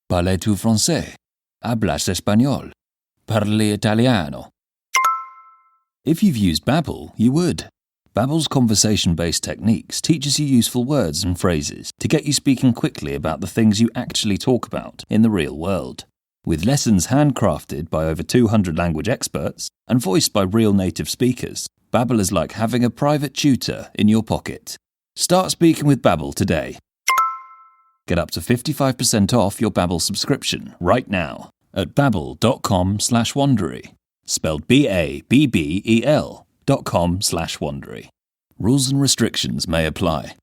Parles-tu français? Hablas español? Parli italiano? If you've used Babbel, you would. Babbel's conversation-based techniques teaches you useful words and phrases to get you speaking quickly about the things you actually talk about in the real world. With lessons handcrafted by over 200 language experts and voiced by real native speakers, Babbel is like having a private tutor in your pocket. Start speaking with Babbel today. Get up to 55% off your Babbel subscription right now at babbel.com/Wondery. Spelled BABBEL.com/Wondery. Rules and restrictions may apply.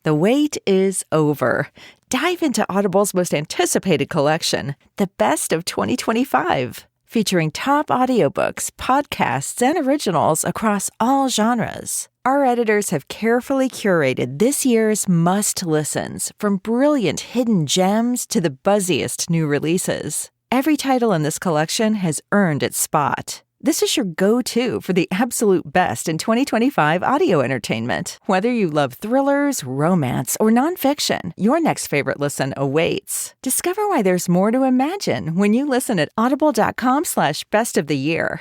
The wait is over. Dive into Audible's most anticipated collection, The Best of 2025, featuring top audiobooks, podcasts, and originals across all genres. Our editors have carefully curated this year's must-listens, from brilliant hidden gems to the buzziest new releases. Every title in this collection has earned its spot. This is your go-to for the absolute best in 2025 audio entertainment. Whether you love thrillers, romance, or nonfiction, your next favorite listen awaits. Discover why there's more to imagine when you listen at audible.com/bestoftheyear.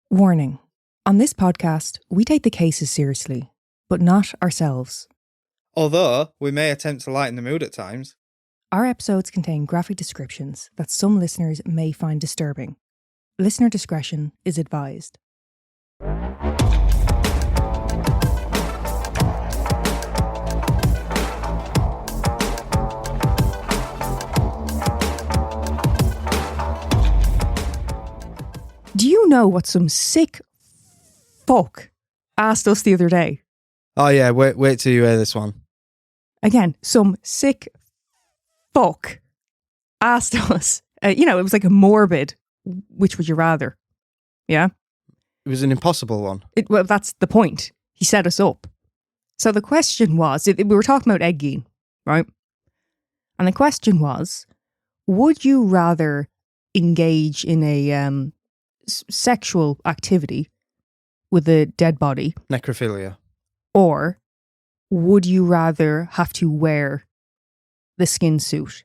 Warning. On this podcast, we take the cases seriously, but not ourselves. Although, we may attempt to lighten the mood at times. Our episodes contain graphic descriptions that some listeners may find disturbing. Listener discretion is advised. Do you know what some sick fuck asked us the other day? Oh yeah, wait till you hear this one. Again, some sick fuck asked us. It was like a morbid, which would you rather? Yeah? It was an impossible one. Well, that's the point. He set us up. So the question was, we were talking about egging, right? And the question was, would you rather engage in a sexual activity with a dead body? Necrophilia. Or would you rather have to wear the skin suit?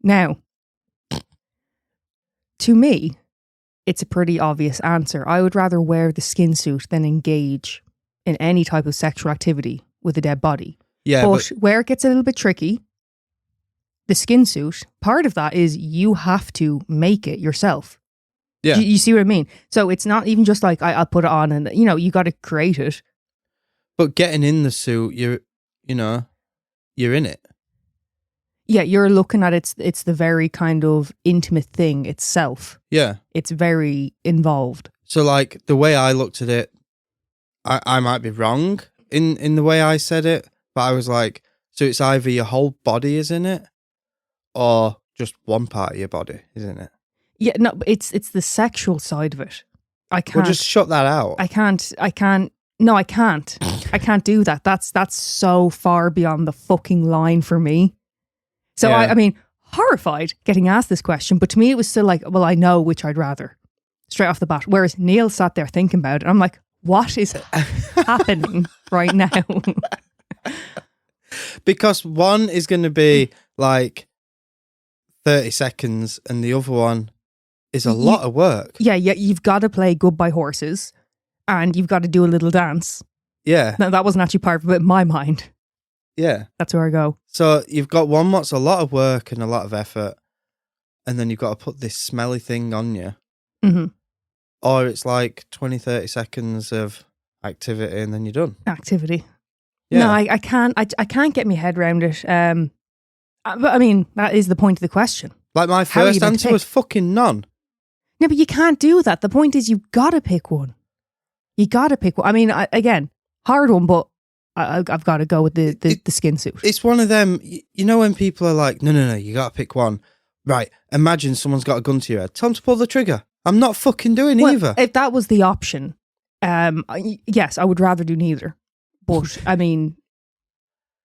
Now, to me, it's a pretty obvious answer. I would rather wear the skin suit than engage in any type of sexual activity with a dead body. Yeah, but where it gets a little bit tricky, the skin suit, part of that is you have to make it yourself. Yeah. You see what I mean? So it's not even just like I'll put it on and, you got to create it. But getting in the suit, you're in it. Yeah, you're looking at it's the very kind of intimate thing itself. Yeah. It's very involved. So like the way I looked at it, I might be wrong in the way I said it, but I was like, so it's either your whole body is in it or just one part of your body is in it. Yeah, no, it's the sexual side of it. I can't. Well, just shut that out. I can't. No, I can't. I can't do that. That's so far beyond the fucking line for me. So Yeah. I mean, horrified getting asked this question, but to me it was still like, well, I know which I'd rather, straight off the bat. Whereas Neil sat there thinking about it, and I'm like, what is happening right now? Because one is going to be like 30 seconds and the other one is a lot of work. Yeah, you've got to play Goodbye Horses and you've got to do a little dance. Yeah. No, that wasn't actually part of it in my mind. Yeah. That's where I go. So you've got one that's a lot of work and a lot of effort, and then you've got to put this smelly thing on you. Mm-hmm. Or it's like 20, 30 seconds of activity and then you're done. Activity. Yeah. No, I can't get my head around it. But I mean, that is the point of the question. Like my How are you first meant to answer was pick? fucking none. No, but you can't do that. The point is you've got to pick one. You got to pick one. I mean, again, hard one, but I've got to go with the skin suit. It's one of them, when people are like, no, you got to pick one. Right, imagine someone's got a gun to your head. Tell them to pull the trigger. I'm not fucking doing either. If that was the option, yes, I would rather do neither. But, I mean,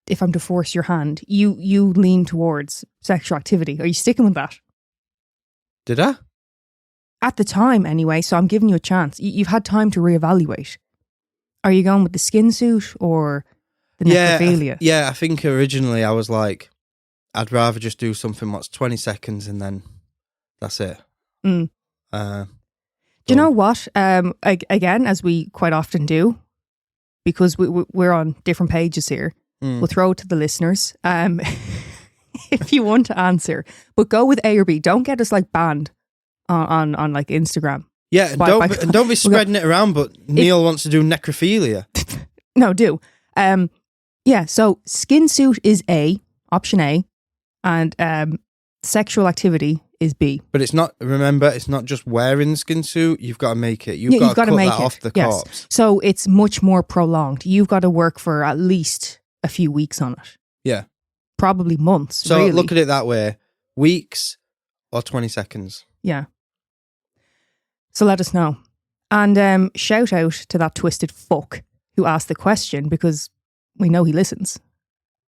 if I'm to force your hand, you lean towards sexual activity. Are you sticking with that? Did I? At the time, anyway, so I'm giving you a chance. You've had time to reevaluate. Are you going with the skin suit or the necrophilia? Yeah, I think originally I was like, I'd rather just do something what's 20 seconds and then that's it. Mm. Uh, Do you know what? Again, as we quite often do, because we're on different pages here, we'll throw it to the listeners. If you want to answer, but go with A or B. Don't get us like banned on like Instagram. Yeah, and don't be spreading it around. But Neil wants to do necrophilia. No, do. Yeah. So skin suit is A, option A, and sexual activity is B. But it's not. Remember, it's not just wearing the skin suit. You've got to make it. You've got to cut that off the corpse. So it's much more prolonged. You've got to work for at least a few weeks on it. Yeah. Probably months. So really. look at it that way: weeks or 20 seconds. Yeah. So let us know. And shout out to that twisted fuck who asked the question, because we know he listens.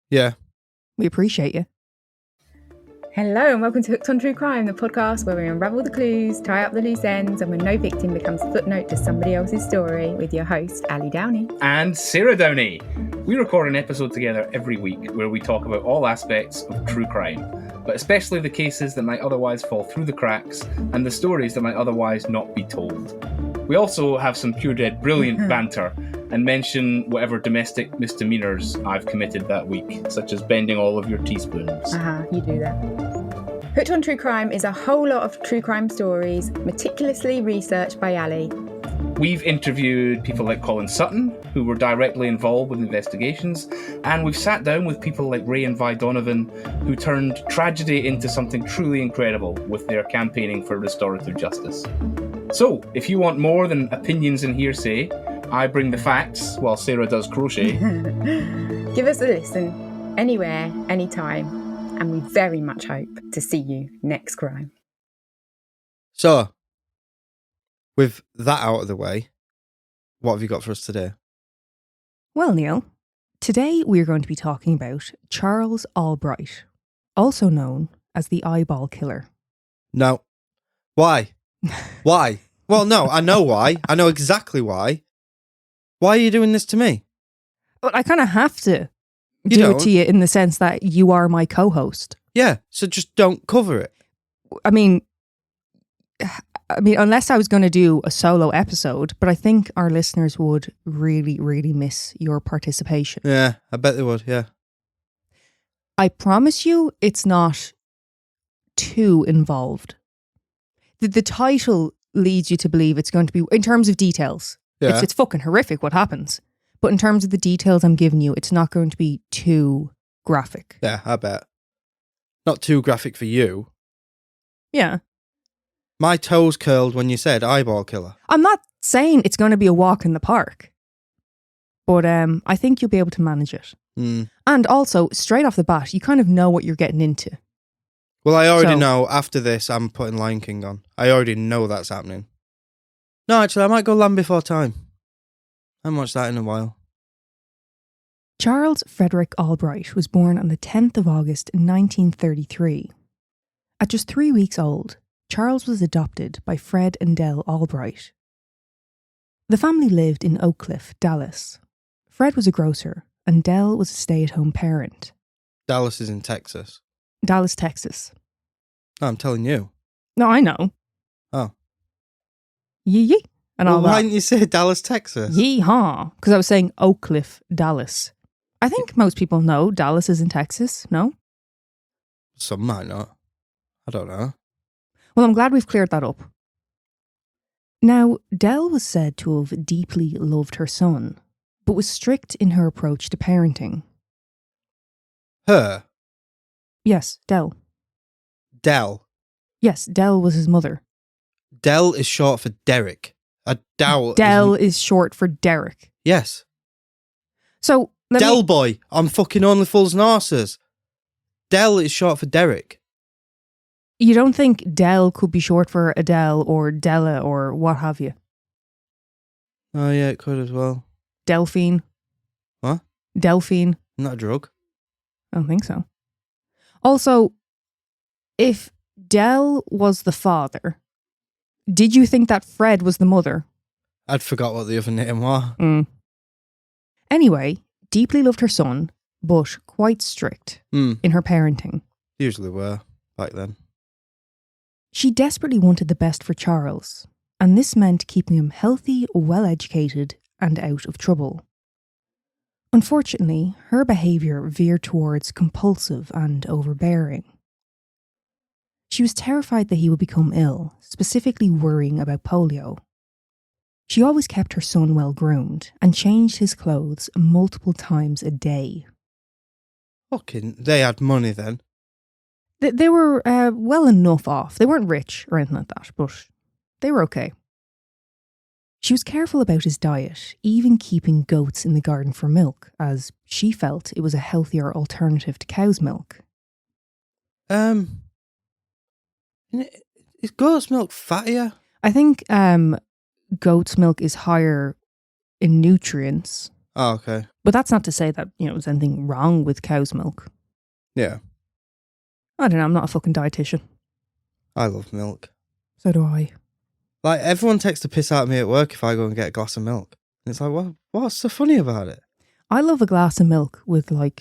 Yeah. We appreciate you. Hello and welcome to Hooked on True Crime, the podcast where we unravel the clues, tie up the loose ends, and when no victim becomes a footnote to somebody else's story, with your host, Ali Downey. And Sarah Downey. We record an episode together every week where we talk about all aspects of true crime, but especially the cases that might otherwise fall through the cracks and the stories that might otherwise not be told. We also have some pure dead brilliant banter and mention whatever domestic misdemeanors I've committed that week, such as bending all of your teaspoons. You do that. Hooked on True Crime is a whole lot of true crime stories meticulously researched by Ali. We've interviewed people like Colin Sutton, who were directly involved with investigations, and we've sat down with people like Ray and Vi Donovan, who turned tragedy into something truly incredible with their campaigning for restorative justice. So, if you want more than opinions and hearsay, I bring the facts while Sarah does crochet. Give us a listen, anywhere, anytime, and we very much hope to see you next crime. So, with that out of the way, what have you got for us today? Well, Neil, today we're going to be talking about Charles Albright, also known as the eyeball killer. No. Why? Why? Well, no, I know why. I know exactly why. Why are you doing this to me? Well, I kind of have to do it to you in the sense that you are my co-host. Yeah, so just don't cover it. I mean, unless I was going to do a solo episode, but I think our listeners would really, really miss your participation. Yeah, I bet they would, yeah. I promise you it's not too involved. The title leads you to believe it's going to be, in terms of details, it's fucking horrific what happens. But in terms of the details I'm giving you, it's not going to be too graphic. Yeah, I bet. Not too graphic for you. Yeah. My toes curled when you said eyeball killer. I'm not saying it's going to be a walk in the park, but I think you'll be able to manage it. And also, straight off the bat, you kind of know what you're getting into. Well, I already know after this I'm putting Lion King on. I already know that's happening. No, actually, I might go Land Before Time. I haven't watched that in a while. Charles Frederick Albright was born on the 10th of August 1933. At just 3 weeks old, Charles was adopted by Fred and Dell Albright. The family lived in Oak Cliff, Dallas. Fred was a grocer and Dell was a stay-at-home parent. Dallas is in Texas. Dallas, Texas. No, I'm telling you. No, I know. Oh. Yee-yee. And well, all why that. didn't you say Dallas, Texas? Yee-haw. Because I was saying Oak Cliff, Dallas. I think most people know Dallas is in Texas, no? Some might not. I don't know. Well, I'm glad we've cleared that up. Now, Dell was said to have deeply loved her son, but was strict in her approach to parenting. Her? Yes, Dell. Dell? Yes, Dell was his mother. Dell is short for Derek. Dell is short for Derek. Yes. So, Del boy on fucking Only Fools and Horses. Dell is short for Derek. You don't think Dell could be short for Adele or Della or what have you? Oh yeah, it could as well. Delphine. What? Delphine. Not a drug. I don't think so. Also, if Dell was the father, did you think that Fred was the mother? I'd forgot what the other name was. Anyway, deeply loved her son, but quite strict in her parenting. Usually were back then. She desperately wanted the best for Charles, and this meant keeping him healthy, well-educated, and out of trouble. Unfortunately, her behaviour veered towards compulsive and overbearing. She was terrified that he would become ill, specifically worrying about polio. She always kept her son well groomed and changed his clothes multiple times a day. Fucking, they had money then. They were well enough off. They weren't rich or anything like that, but they were okay. She was careful about his diet, even keeping goats in the garden for milk, as she felt it was a healthier alternative to cow's milk. Is goat's milk fattier? I think goat's milk is higher in nutrients, Oh, okay. but that's not to say that, there's anything wrong with cow's milk. Yeah, I don't know, I'm not a fucking dietitian. I love milk. So do I. Like, everyone takes the piss out of me at work if I go and get a glass of milk. And it's like, what's so funny about it? I love a glass of milk with a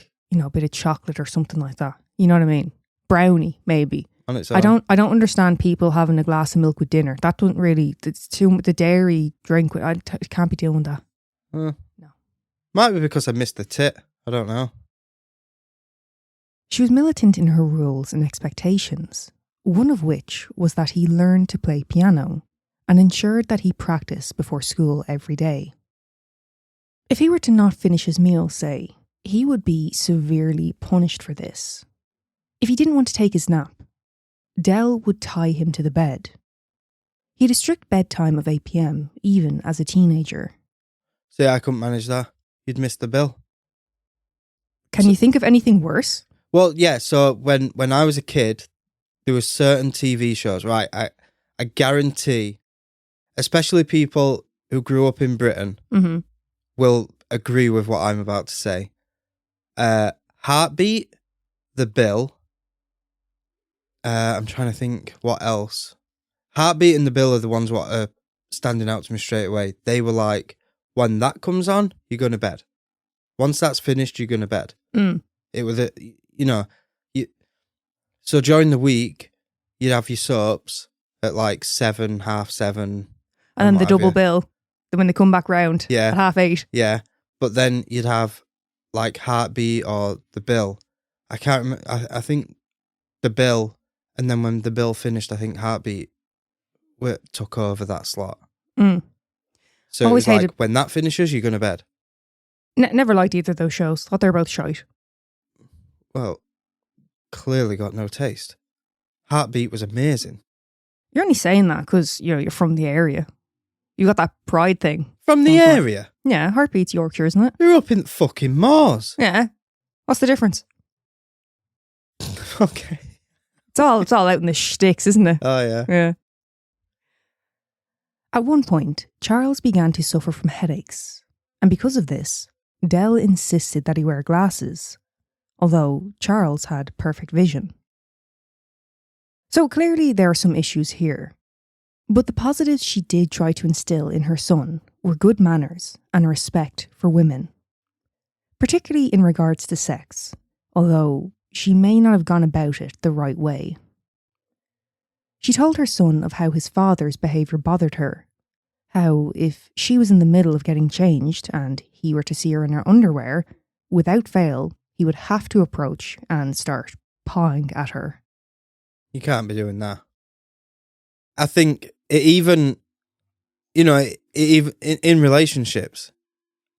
bit of chocolate or something like that. You know what I mean? Brownie, maybe. On its own. I don't understand people having a glass of milk with dinner. That doesn't really, it's too, the dairy drink, I can't be doing that. No. No. Might be because I missed the tit. I don't know. She was militant in her rules and expectations, one of which was that he learned to play piano and ensured that he practiced before school every day. If he were to not finish his meal, say, he would be severely punished for this. If he didn't want to take his nap, Dell would tie him to the bed. He had a strict bedtime of 8 p.m, even as a teenager. See, I couldn't manage that. You'd miss the bill. Can you think of anything worse? Well, yeah, so when I was a kid, there were certain TV shows, right? I guarantee, especially people who grew up in Britain, will agree with what I'm about to say. Heartbeat, The Bill. I'm trying to think what else. Heartbeat and The Bill are the ones what are standing out to me straight away. They were like, when that comes on, you're going to bed. Once that's finished, you're going to bed. It was so during the week, you'd have your soaps at like 7, 7:30. And then the double bill, when they come back round at 8:30. Yeah, but then you'd have like Heartbeat or The Bill. I can't remember. I think The Bill, and then when The Bill finished, I think Heartbeat took over that slot. So Always it was hated... like, when that finishes, you're going to bed. Never liked either of those shows. Thought they were both shite. Well, clearly got no taste. Heartbeat was amazing. You're only saying that because you're from the area. You got that pride thing. From the area? Yeah, Heartbeat's Yorkshire, isn't it? You're up in fucking Moors. Yeah. What's the difference? Okay. It's all out in the shticks, isn't it? Oh, yeah. Yeah. At one point, Charles began to suffer from headaches, and because of this, Dell insisted that he wear glasses, although Charles had perfect vision. So clearly there are some issues here, but the positives she did try to instill in her son were good manners and respect for women, particularly in regards to sex, although she may not have gone about it the right way. She told her son of how his father's behaviour bothered her, how if she was in the middle of getting changed and he were to see her in her underwear, without fail, he would have to approach and start pawing at her. You can't be doing that. I think even in relationships,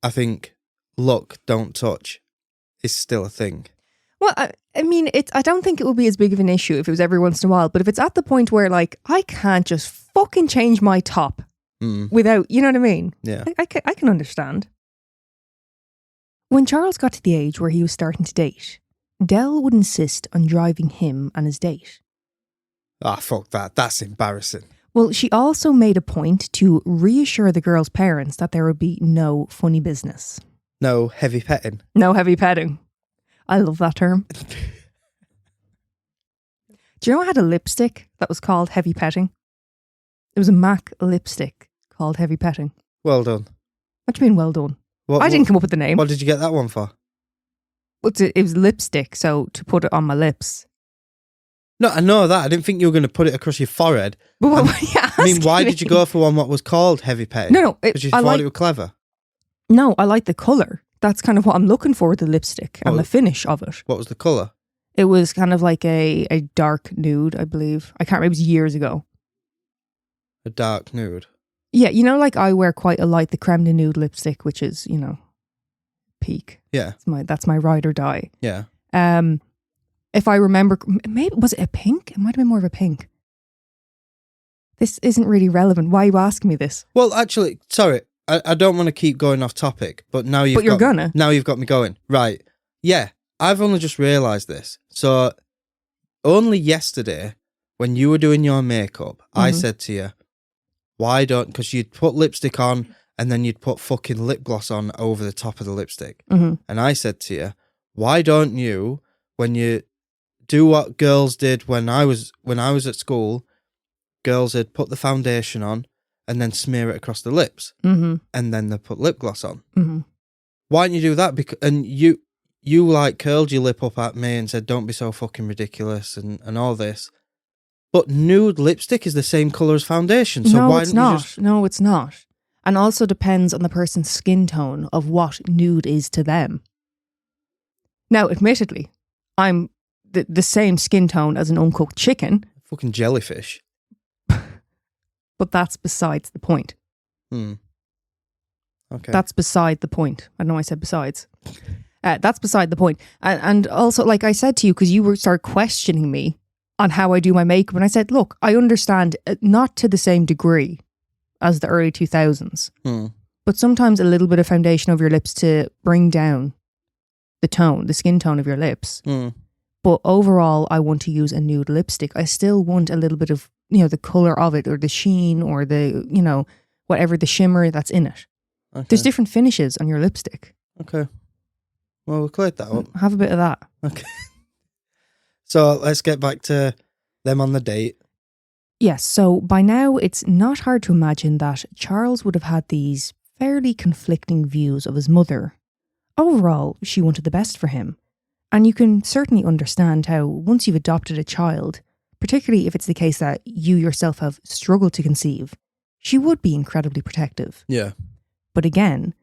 I think look, don't touch is still a thing. Well, I mean, I don't think it would be as big of an issue if it was every once in a while, but if it's at the point where, like, I can't just fucking change my top without, you know what I mean? Yeah. I can understand. When Charles got to the age where he was starting to date, Dell would insist on driving him and his date. Ah, fuck that. That's embarrassing. Well, she also made a point to reassure the girl's parents that there would be no funny business. No heavy petting. No heavy petting. I love that term. Do you know I had a lipstick that was called Heavy Petting? It was a MAC lipstick called Heavy Petting. Well done. What do you mean, well done? I didn't come up with the name. What did you get that one for? It was lipstick, so to put it on my lips. No, I know that. I didn't think you were going to put it across your forehead. But what were you I mean, why asking did you me? go for one that was called Heavy Petting? No, Because you I thought like. it was clever. No, I like the colour. That's kind of what I'm looking for with the lipstick and Oh. the finish of it. What was the colour? It was kind of like a dark nude, I believe. I can't remember. It was years ago. A dark nude. Yeah, you know, like I wear quite a light, the creme de nude lipstick, which is, you know, peak. Yeah. That's my ride or die. Yeah. If I remember, maybe was it a pink? It might have been more of a pink. This isn't really relevant. Why are you asking me this? Well, actually, sorry, I don't want to keep going off topic, but now you've But you're now you've got me going. Right. Yeah, I've only just realised this. So, only yesterday, when you were doing your makeup, I said to you, why don't, because you'd put lipstick on and then you'd put fucking lip gloss on over the top of the lipstick. Mm-hmm. And I said to you, why don't you, when you do what girls did when I was at school, girls would put the foundation on and then smear it across the lips, and then they put lip gloss on. Why don't you do that? And you like curled your lip up at me and said, "Don't be so fucking ridiculous," and all this. But nude lipstick is the same colour as foundation, so no, why it's don't you not. just... No, it's not. And also depends on the person's skin tone of what nude is to them. Now, admittedly, I'm the same skin tone as an uncooked chicken, Fucking jellyfish. but that's besides the point. Okay. That's beside the point. I know I said besides. That's beside the point. And also, like I said to you, because you started questioning me on how I do my makeup, and I said, look, I understand, not to the same degree as the early 2000s, but sometimes a little bit of foundation over your lips to bring down the skin tone of your lips. But overall, I want to use a nude lipstick. I still want a little bit of, the colour of it, or the sheen, or the, whatever the shimmer that's in it. Okay. There's different finishes on your lipstick. Okay. Well, we'll clear that up. Have a bit of that. Okay. So let's get back to them on the date. Yes, so by now it's not hard to imagine that Charles would have had these fairly conflicting views of his mother. Overall, she wanted the best for him. And you can certainly understand how once you've adopted a child, particularly if it's the case that you yourself have struggled to conceive, she would be incredibly protective. Yeah. But again,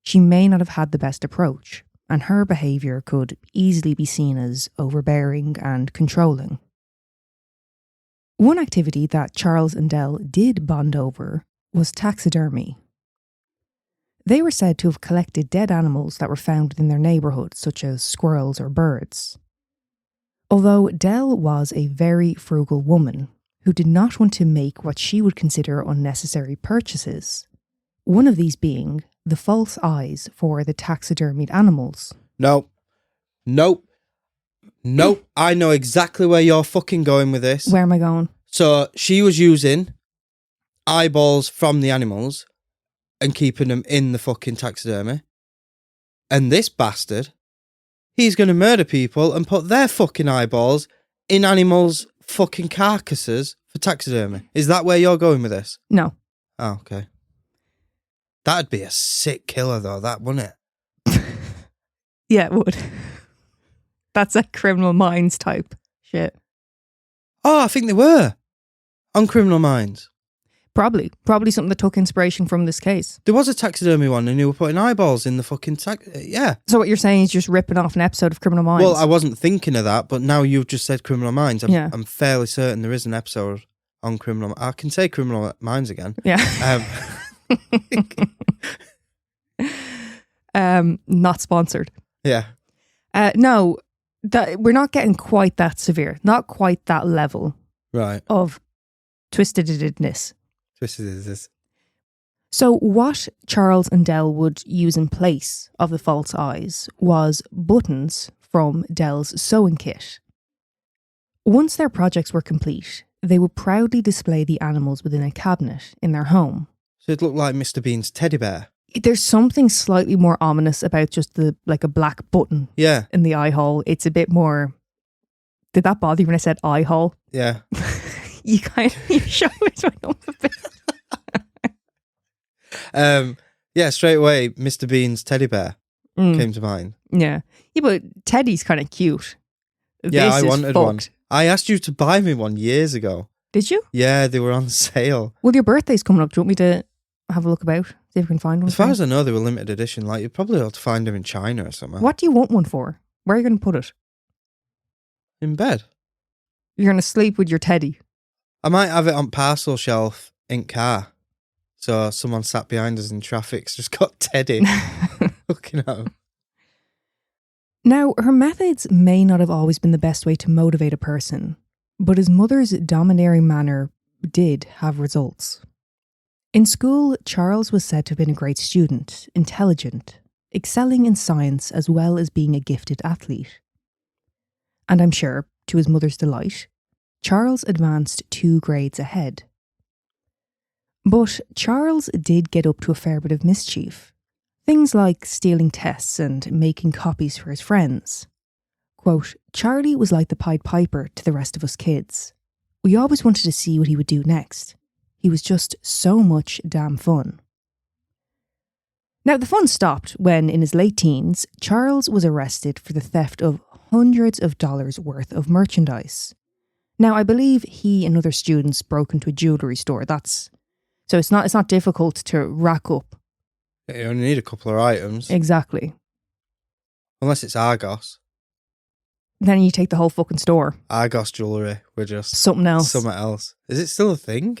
she may not have had the best approach, and her behaviour could easily be seen as overbearing and controlling. One activity that Charles and Dell did bond over was taxidermy. They were said to have collected dead animals that were found within their neighbourhood, such as squirrels or birds. Although Dell was a very frugal woman who did not want to make what she would consider unnecessary purchases, one of these being the false eyes for the taxidermied animals. Nope. I know exactly where you're fucking going with this. Where am I going? So she was using eyeballs from the animals and keeping them in the fucking taxidermy. And this bastard, he's going to murder people and put their fucking eyeballs in animals' fucking carcasses for taxidermy. Is that where you're going with this? No. Oh, okay. That'd be a sick killer though, that, wouldn't it? Yeah, it would. That's a Criminal Minds type shit. Oh, I think they were on Criminal Minds. Probably something that took inspiration from this case. There was a taxidermy one and you were putting eyeballs in the fucking yeah. So what you're saying is just ripping off an episode of Criminal Minds? Well, I wasn't thinking of that, but now you've just said Criminal Minds. I'm fairly certain there is an episode on Criminal. I can say Criminal Minds again. Yeah. Not sponsored. Yeah. No, we're not getting quite that severe. Not quite that level. Right. Of twistedness. Twisted is this. So what Charles and Dell would use in place of the false eyes was buttons from Dell's sewing kit. Once their projects were complete, they would proudly display the animals within a cabinet in their home. So it looked like Mr. Bean's teddy bear. There's something slightly more ominous about just a black button in the eye hole. It's a bit more... Did that bother you when I said eye hole? Yeah. You shoulders went up a bit. Yeah, straight away, Mr. Bean's teddy bear came to mind. Yeah. Yeah, but Teddy's kind of cute. Yeah, I wanted one. I asked you to buy me one years ago. Did you? Yeah, they were on sale. Well, your birthday's coming up. Do you want me to have a look about? See if we can find one. As far as I know, they were limited edition. Like, you'd probably have to find them in China or somewhere. What do you want one for? Where are you going to put it? In bed. You're going to sleep with your teddy. I might have it on parcel shelf in car. So someone sat behind us in traffic's just got Teddy looking at him. Now, her methods may not have always been the best way to motivate a person, but his mother's domineering manner did have results. In school, Charles was said to have been a great student, intelligent, excelling in science as well as being a gifted athlete. And I'm sure, to his mother's delight, Charles advanced 2 grades ahead. But Charles did get up to a fair bit of mischief. Things like stealing tests and making copies for his friends. Quote, Charlie was like the Pied Piper to the rest of us kids. We always wanted to see what he would do next. He was just so much damn fun. Now, the fun stopped when, in his late teens, Charles was arrested for the theft of hundreds of dollars worth of merchandise. Now, I believe he and other students broke into a jewellery store. So it's not difficult to rack up. You only need a couple of items. Exactly. Unless it's Argos. Then you take the whole fucking store. Argos jewellery. We're just... Something else. Something else. Is it still a thing?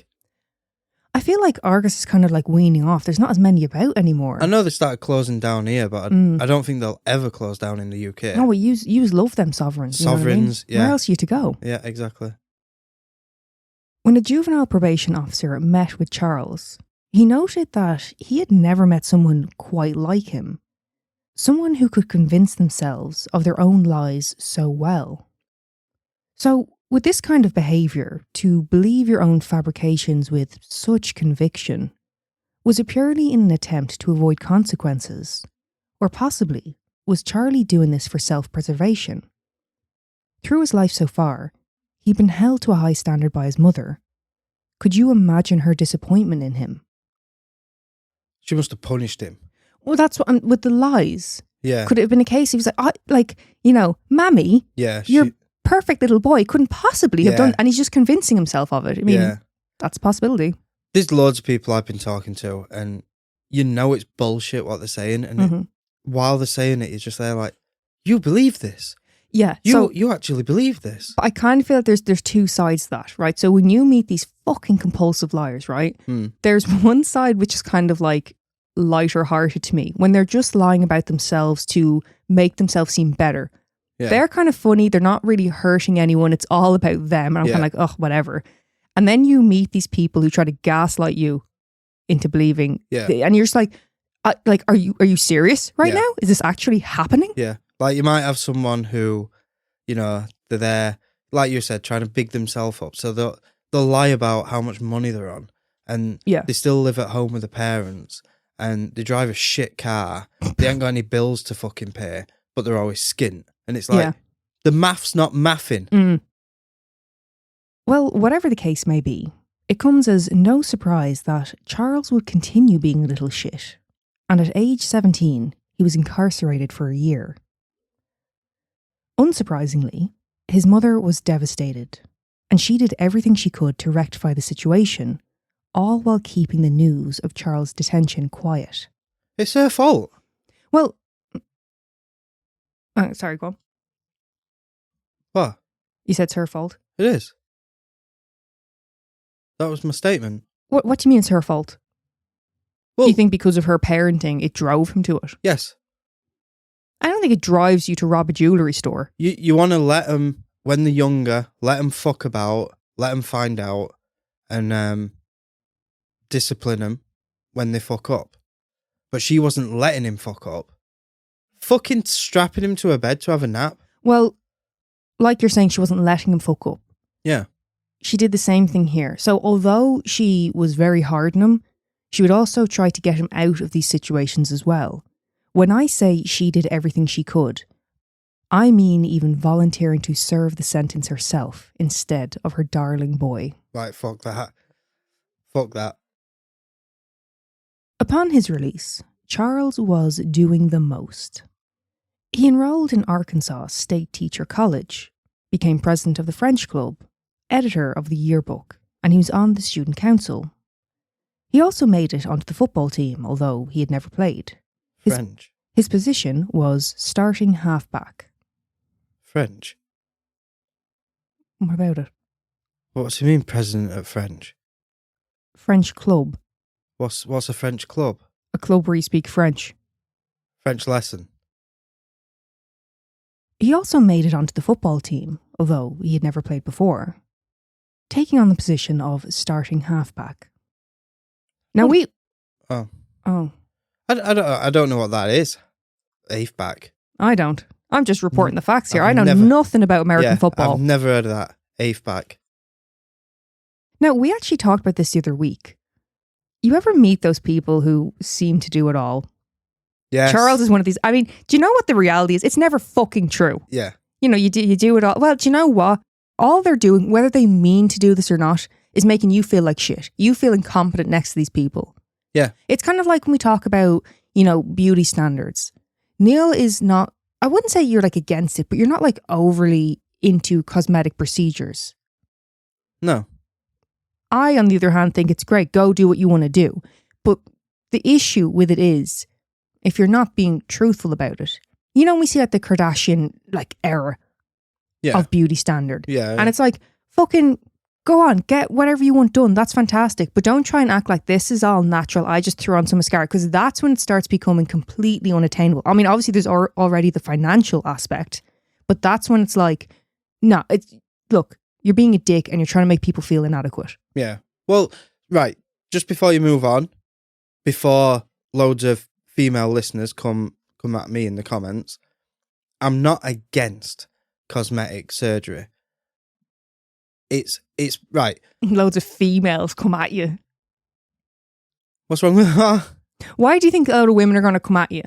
I feel like Argos is kind of like weaning off. There's not as many about anymore. I know they started closing down here, but I don't think they'll ever close down in the UK. No, we use love them sovereigns. You know what I mean? Yeah. Where else are you to go? Yeah, exactly. When a juvenile probation officer met with Charles, he noted that he had never met someone quite like him. Someone who could convince themselves of their own lies so well. So, with this kind of behaviour, to believe your own fabrications with such conviction, was it purely in an attempt to avoid consequences? Or possibly, was Charlie doing this for self-preservation? Through his life so far, he'd been held to a high standard by his mother. Could you imagine her disappointment in him? She must have punished him. Well, that's what with the lies. Yeah. Could it have been a case he was like, Mammy, Yeah. your perfect little boy couldn't possibly have done, and he's just convincing himself of it. I mean, that's a possibility. There's loads of people I've been talking to, and you know it's bullshit what they're saying, and while they're saying it, you're just there like, you believe this? Yeah. You actually believe this? But I kind of feel like there's 2 sides to that, right? So when you meet these fucking compulsive liars, right? There's one side which is kind of like lighter hearted to me, when they're just lying about themselves to make themselves seem better. Yeah. They're kind of funny. They're not really hurting anyone. It's all about them. And I'm kind of like, oh, whatever. And then you meet these people who try to gaslight you into believing. Yeah. And you're just like, are you serious right now? Is this actually happening? Yeah. Like you might have someone who, they're there, like you said, trying to big themselves up. So they'll lie about how much money they're on. And they still live at home with the parents. And they drive a shit car. They ain't got any bills to fucking pay. But they're always skint. And it's like, the math's not mathing. Well, whatever the case may be, it comes as no surprise that Charles would continue being a little shit. And at age 17, he was incarcerated for a year. Unsurprisingly, his mother was devastated, and she did everything she could to rectify the situation, all while keeping the news of Charles' detention quiet. It's her fault. Well, sorry, go on. What? You said it's her fault? It is. That was my statement. What do you mean it's her fault? Well, do you think because of her parenting, it drove him to it? Yes. I don't think it drives you to rob a jewellery store. You want to let them, when they're younger, let them fuck about, let them find out, and discipline them when they fuck up. But she wasn't letting him fuck up. Fucking strapping him to a bed to have a nap. Well, like you're saying, she wasn't letting him fuck up. Yeah. She did the same thing here. So although she was very hard on him, she would also try to get him out of these situations as well. When I say she did everything she could, I mean even volunteering to serve the sentence herself instead of her darling boy. Right, fuck that. Fuck that. Upon his release, Charles was doing the most. He enrolled in Arkansas State Teacher College, became president of the French club, editor of the yearbook, and he was on the student council. He also made it onto the football team, although he had never played. French. His position was starting halfback. French. What about it? What's he mean, president at French? French club. What's a French club? A club where you speak French. French lesson. He also made it onto the football team, although he had never played before, taking on the position of starting halfback. Now Oh. Oh. I don't know what that is. Halfback. I don't. I'm just reporting the facts here. I've I know nothing about American football. I've never heard of that. Halfback. Now, we actually talked about this the other week. You ever meet those people who seem to do it all? Yes. Charles is one of these. I mean, do you know what the reality is? It's never fucking true. Yeah. You know, you do it all. Well, do you know what? All they're doing, whether they mean to do this or not, is making you feel like shit. You feel incompetent next to these people. Yeah. It's kind of like when we talk about, you know, beauty standards. Neil is not, I wouldn't say you're like against it, but you're not like overly into cosmetic procedures. No. I, on the other hand, think it's great. Go do what you want to do. But the issue with it is, if you're not being truthful about it, you know, we see like the Kardashian like era of beauty standard. Yeah. And it's like, fucking go on, get whatever you want done. That's fantastic. But don't try and act like this is all natural. I just threw on some mascara, because that's when it starts becoming completely unattainable. I mean, obviously there's already the financial aspect, but that's when it's like, no, look, you're being a dick and you're trying to make people feel inadequate. Yeah. Well, right. Just before you move on, before loads of female listeners come at me in the comments, I'm not against cosmetic surgery. It's right. Loads of females come at you. What's wrong with that? Why do you think a lot of women are going to come at you?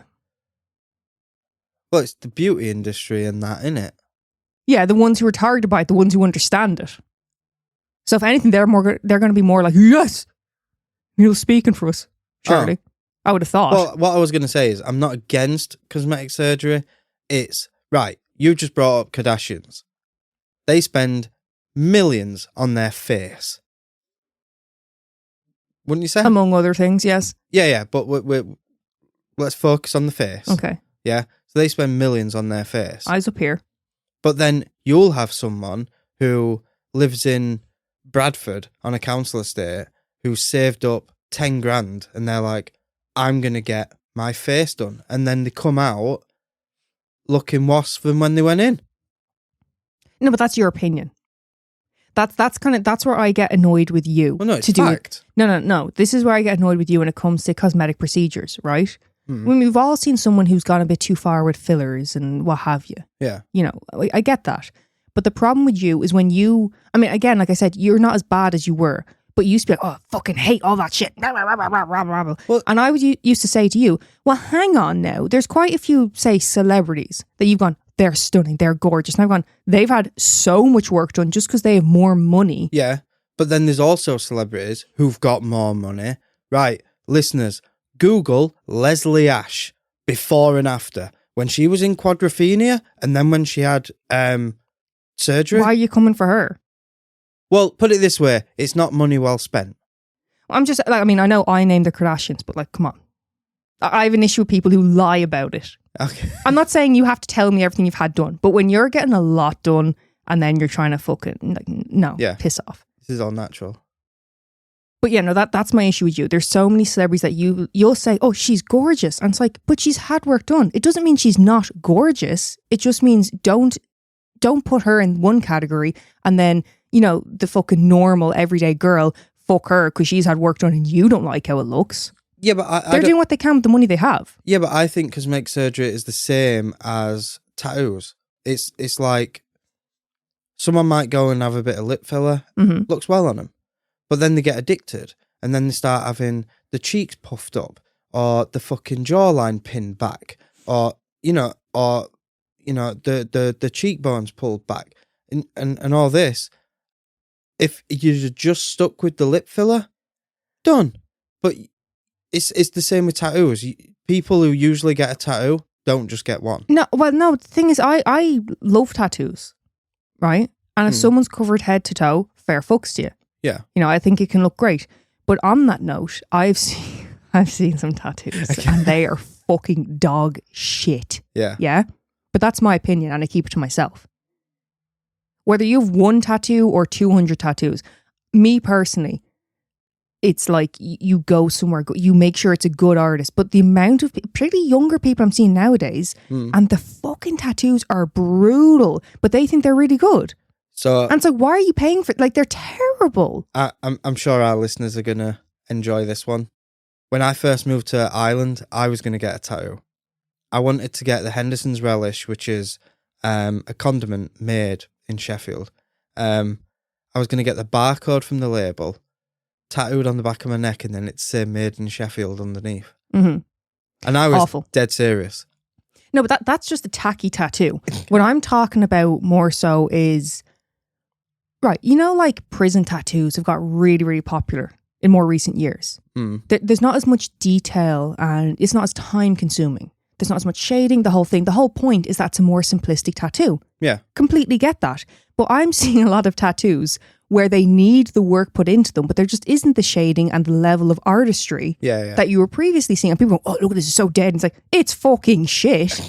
Well, it's the beauty industry and that, innit? Yeah, the ones who are targeted by it, the ones who understand it. So if anything, they're going to be more like, yes, Neil's speaking for us, surely. Oh. I would have thought. Well, what I was going to say is I'm not against cosmetic surgery. It's, right, you just brought up Kardashians. They spend millions on their face. Wouldn't you say? Among other things, yes. Yeah, but let's focus on the face. Okay. Yeah, so they spend millions on their face. Eyes up here. But then you'll have someone who lives in Bradford on a council estate who's saved up 10 grand and they're like, I'm going to get my face done. And then they come out looking worse than when they went in. No, but that's your opinion. That's where I get annoyed with you. Well, no, it's fact. No. This is where I get annoyed with you when it comes to cosmetic procedures, right? When we've all seen someone who's gone a bit too far with fillers and what have you. Yeah. You know, I get that. But the problem with you is when you, I mean, again, like I said, you're not as bad as you were, but you used to be like, oh, I fucking hate all that shit. Well, and I would used to say to you, well, hang on now. There's quite a few, say, celebrities that you've gone, they're stunning, they're gorgeous. And I've gone, they've had so much work done just because they have more money. Yeah. But then there's also celebrities who've got more money. Right. Listeners, Google Leslie Ash before and after. When she was in Quadrophenia and then when she had surgery. Why are you coming for her? Well, put it this way. It's not money well spent. I'm just, like, I mean, I know I named the Kardashians, but like, come on. I have an issue with people who lie about it. Okay. I'm not saying you have to tell me everything you've had done, but when you're getting a lot done and then you're trying to fucking, like, no, piss off. This is all natural. But yeah, no, that's my issue with you. There's so many celebrities that you'll say, oh, she's gorgeous. And it's like, but she's had work done. It doesn't mean she's not gorgeous. It just means don't put her in one category and then, you know, the fucking normal everyday girl, fuck her because she's had work done and you don't like how it looks. Yeah, but they're doing what they can with the money they have. Yeah, but I think cosmetic surgery is the same as tattoos. It's like someone might go and have a bit of lip filler, looks well on them, but then they get addicted and then they start having the cheeks puffed up or the fucking jawline pinned back or the cheekbones pulled back and all this. If you're just stuck with the lip filler, done. But it's the same with tattoos. People who usually get a tattoo don't just get one. No, well, no, the thing is, I love tattoos. right? And if someone's covered head to toe, fair fucks to you. Yeah. You know, I think it can look great. But on that note, I've seen some tattoos and they are fucking dog shit. Yeah. Yeah? But that's my opinion and I keep it to myself. Whether you have 1 tattoo or 200 tattoos, me personally, it's like you go somewhere, you make sure it's a good artist. But the amount of, particularly younger people I'm seeing nowadays, and the fucking tattoos are brutal, but they think they're really good. So, And it's like, why are you paying for it? Like, they're terrible. I'm sure our listeners are going to enjoy this one. When I first moved to Ireland, I was going to get a tattoo. I wanted to get the Henderson's relish, which is a condiment made in Sheffield. I was going to get the barcode from the label tattooed on the back of my neck, and then it's say made in Sheffield underneath. Mm-hmm. And I was Awful. dead serious. No, but that's just a tacky tattoo. What I'm talking about more so is, right, you know, like prison tattoos have got really, really popular in more recent years. There's not as much detail and it's not as time consuming. There's not as much shading, the whole thing. The whole point is that's a more simplistic tattoo. Yeah. Completely get that. But I'm seeing a lot of tattoos where they need the work put into them, but there just isn't the shading and the level of artistry that you were previously seeing. And people go, oh, look, this is so dead. And it's like, it's fucking shit.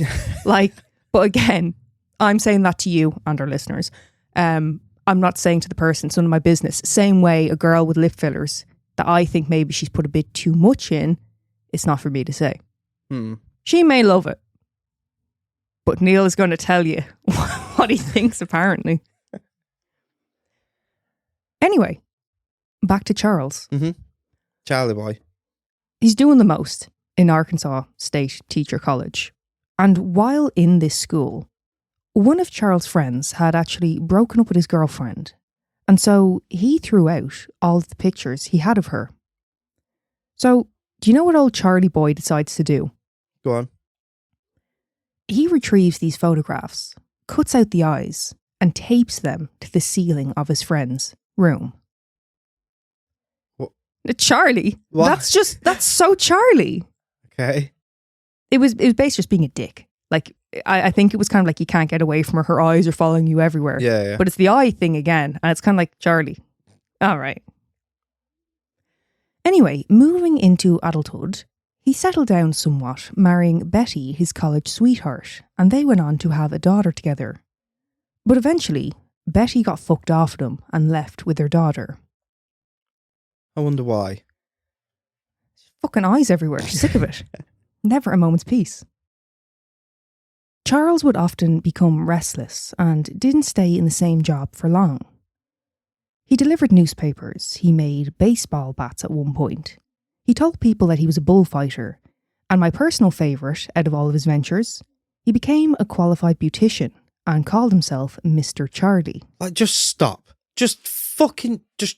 Like, but again, I'm saying that to you and our listeners. I'm not saying to the person, it's none of my business. Same way a girl with lip fillers that I think maybe she's put a bit too much in, it's not for me to say. She may love it, but Neil is going to tell you what he thinks, apparently. Anyway, back to Charles. Charlie boy. He's doing the most in Arkansas State Teacher College. And while in this school, one of Charles' friends had actually broken up with his girlfriend. And so he threw out all of the pictures he had of her. So, do you know what old Charlie boy decides to do? Go on. He retrieves these photographs, cuts out the eyes, and tapes them to the ceiling of his friend's room. What? Charlie. What? That's so Charlie. Okay. It was based just being a dick. Like, I think it was kind of like you can't get away from her. Her eyes are following you everywhere. Yeah. But it's the eye thing again. And it's kind of like, Charlie. All right. Anyway, moving into adulthood, he settled down somewhat, marrying Betty, his college sweetheart, and they went on to have a daughter together. But eventually, Betty got fucked off at him and left with their daughter. I wonder why. Fucking eyes everywhere. Sick of it. Never a moment's peace. Charles would often become restless and didn't stay in the same job for long. He delivered newspapers. He made baseball bats at one point. He told people that he was a bullfighter. And my personal favourite out of all of his ventures, he became a qualified beautician and called himself Mr. Charlie. Like, just stop. Just fucking, just...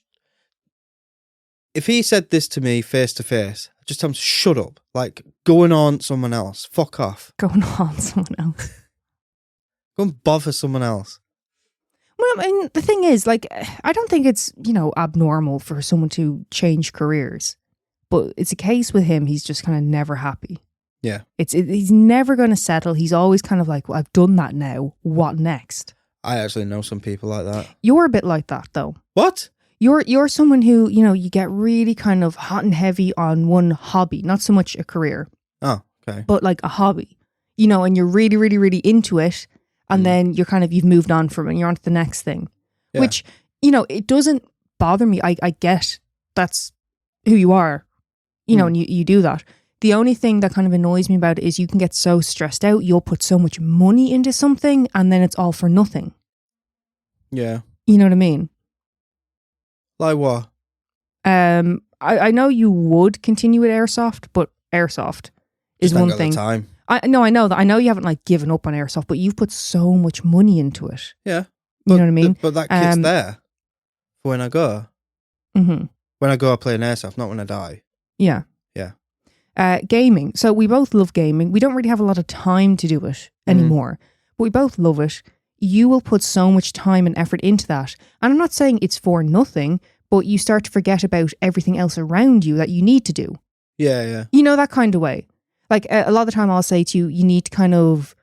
If he said this to me face to face, I'd just tell him to shut up. Like, going on someone else. Fuck off. Going on someone else. Go and bother someone else. Well, I mean, the thing is, like, I don't think it's, abnormal for someone to change careers. But it's a case with him, he's just kind of never happy. Yeah. He's never going to settle. He's always kind of like, well, I've done that now. What next? I actually know some people like that. You're a bit like that, though. What? You're someone who, you get really kind of hot and heavy on one hobby, not so much a career. Oh, okay. But like a hobby, and you're really, really, really into it. And then you've moved on from it and you're on to the next thing, which, it doesn't bother me. I get that's who you are, and you do that. The only thing that kind of annoys me about it is you can get so stressed out. You'll put so much money into something and then it's all for nothing. Yeah. You know what I mean? Like what? I know you would continue with airsoft, but airsoft is Just one got the thing. time. I know that. I know you haven't given up on airsoft, but you've put so much money into it. Yeah. You know what I mean? But that kit's there for when I go. Mm-hmm. When I go, I play an airsoft, not when I die. Yeah. Yeah. Gaming. So we both love gaming. We don't really have a lot of time to do it anymore, but we both love it. You will put so much time and effort into that. And I'm not saying it's for nothing, but you start to forget about everything else around you that you need to do. Yeah. That kind of way. Like a lot of the time I'll say to you, you need to kind of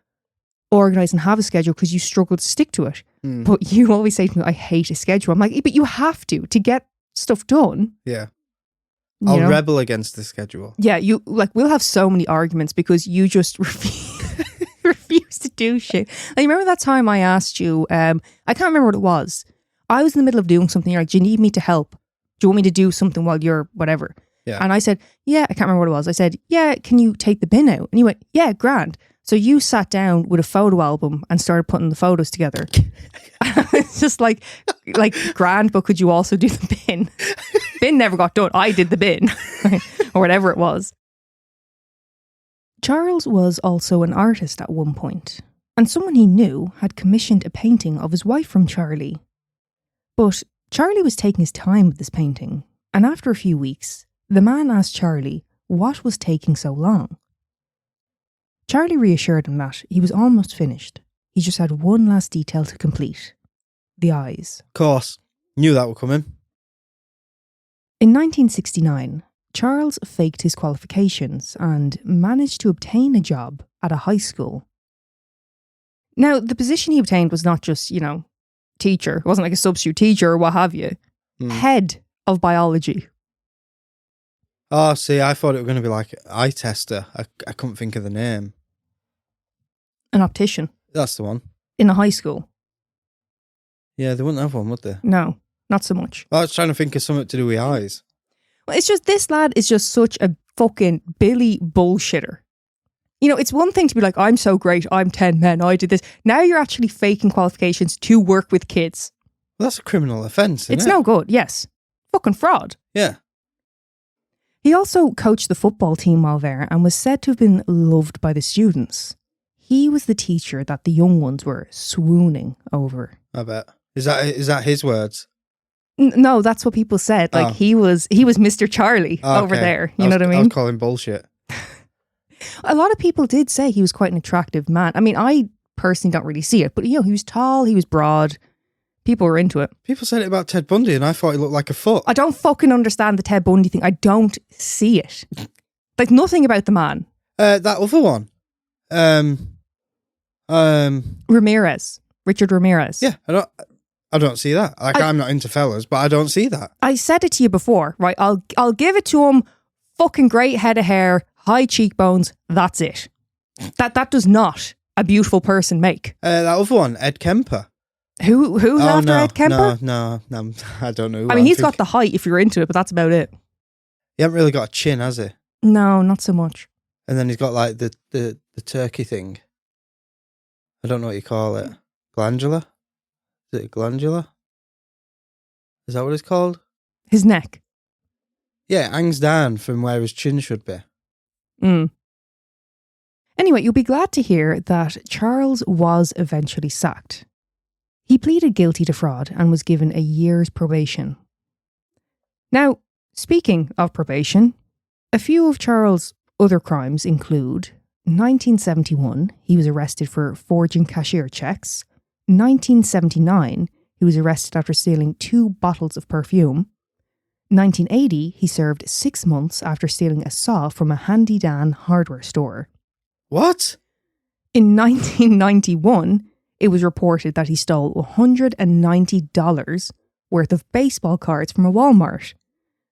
organize and have a schedule because you struggle to stick to it. But you always say to me, I hate a schedule. I'm like, but you have to get stuff done. Yeah. You I'll know? rebel against the schedule. Yeah, we'll have so many arguments because you just refuse to do shit. Like, remember that time I asked you, I can't remember what it was. I was in the middle of doing something. You're like, do you need me to help? Do you want me to do something while you're whatever? Yeah. And I said, yeah, I can't remember what it was. I said, yeah, can you take the bin out? And you went, yeah, grand. So you sat down with a photo album and started putting the photos together. It's just like grand, but could you also do the bin? Bin never got done. I did the bin or whatever it was. Charles was also an artist at one point, and someone he knew had commissioned a painting of his wife from Charlie. But Charlie was taking his time with this painting, and after a few weeks, the man asked Charlie what was taking so long. Charlie reassured him that he was almost finished. He just had one last detail to complete. The eyes. Of course. Knew that would come in. In 1969, Charles faked his qualifications and managed to obtain a job at a high school. Now, the position he obtained was not just, teacher. It wasn't like a substitute teacher or what have you. Head of biology. Oh, see, I thought it was going to be like eye tester. I couldn't think of the name. An optician. That's the one. In a high school. Yeah, they wouldn't have one, would they? No, not so much. I was trying to think of something to do with eyes. Well, it's just, this lad is just such a fucking Billy bullshitter. It's one thing to be like, I'm so great, I'm 10 men, I did this. Now you're actually faking qualifications to work with kids. Well, that's a criminal offence, isn't it? It's no good, yes. Fucking fraud. Yeah. He also coached the football team while there and was said to have been loved by the students. He was the teacher that the young ones were swooning over. I bet. Is that his words? No, that's what people said. Like, he was Mr. Charlie over there. You know what I mean? I was calling bullshit. A lot of people did say he was quite an attractive man. I mean, I personally don't really see it, but he was tall, he was broad. People were into it. People said it about Ted Bundy and I thought he looked like a foot. I don't fucking understand the Ted Bundy thing. I don't see it. Like, nothing about the man. That other one. Ramirez. Richard Ramirez. Yeah, I don't see that. Like, I'm not into fellas, but I don't see that. I said it to you before, right? I'll give it to him. Fucking great head of hair, high cheekbones. That's it. That does not a beautiful person make. That other one, Ed Kemper. Who's after Ed Kemper? No, I don't know. I mean, he's got the height if you're into it, but that's about it. He hasn't really got a chin, has he? No, not so much. And then he's got like the turkey thing. I don't know what you call it. Glandular? Is it glandular? Is that what it's called? His neck. Yeah, it hangs down from where his chin should be. Anyway, you'll be glad to hear that Charles was eventually sacked. He pleaded guilty to fraud and was given a year's probation. Now, speaking of probation, a few of Charles' other crimes include 1971, he was arrested for forging cashier checks. 1979, he was arrested after stealing 2 bottles of perfume. 1980, he served 6 months after stealing a saw from a handy-dan hardware store. What? In 1991, it was reported that he stole $190 worth of baseball cards from a Walmart.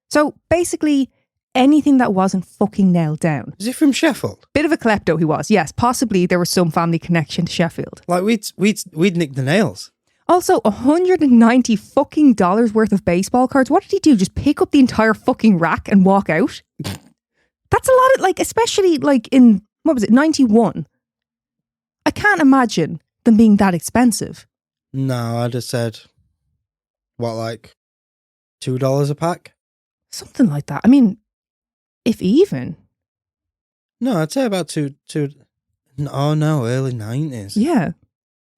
So basically, anything that wasn't fucking nailed down. Is he from Sheffield? Bit of a klepto he was, yes. Possibly there was some family connection to Sheffield. Like we'd nick the nails. Also, $190 fucking dollars worth of baseball cards. What did he do? Just pick up the entire fucking rack and walk out? That's a lot of, like, especially like in, 91? I can't imagine them being that expensive. No, I'd have said, what, like $2 a pack? Something like that. I mean, if even. No, I'd say about two. Oh no, early 90s. Yeah.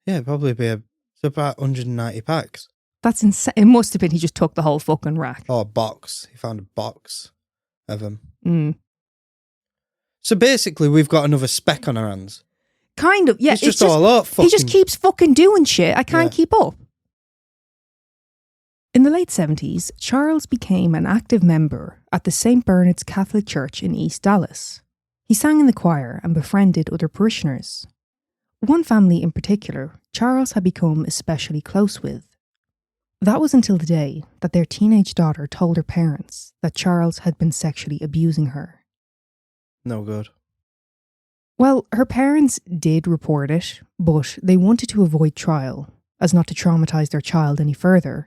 Yeah, probably be about 190 packs. That's insane. It must have been he just took the whole fucking rack. Oh, a box. He found a box of them. So So basically, we've got another speck on our hands. Kind of, yeah. It's just all up. He just keeps fucking doing shit. I can't keep up. In the late 70s, Charles became an active member at the St. Bernard's Catholic Church in East Dallas. He sang in the choir and befriended other parishioners. One family in particular, Charles had become especially close with. That was until the day that their teenage daughter told her parents that Charles had been sexually abusing her. No good. Well, her parents did report it, but they wanted to avoid trial, as not to traumatise their child any further.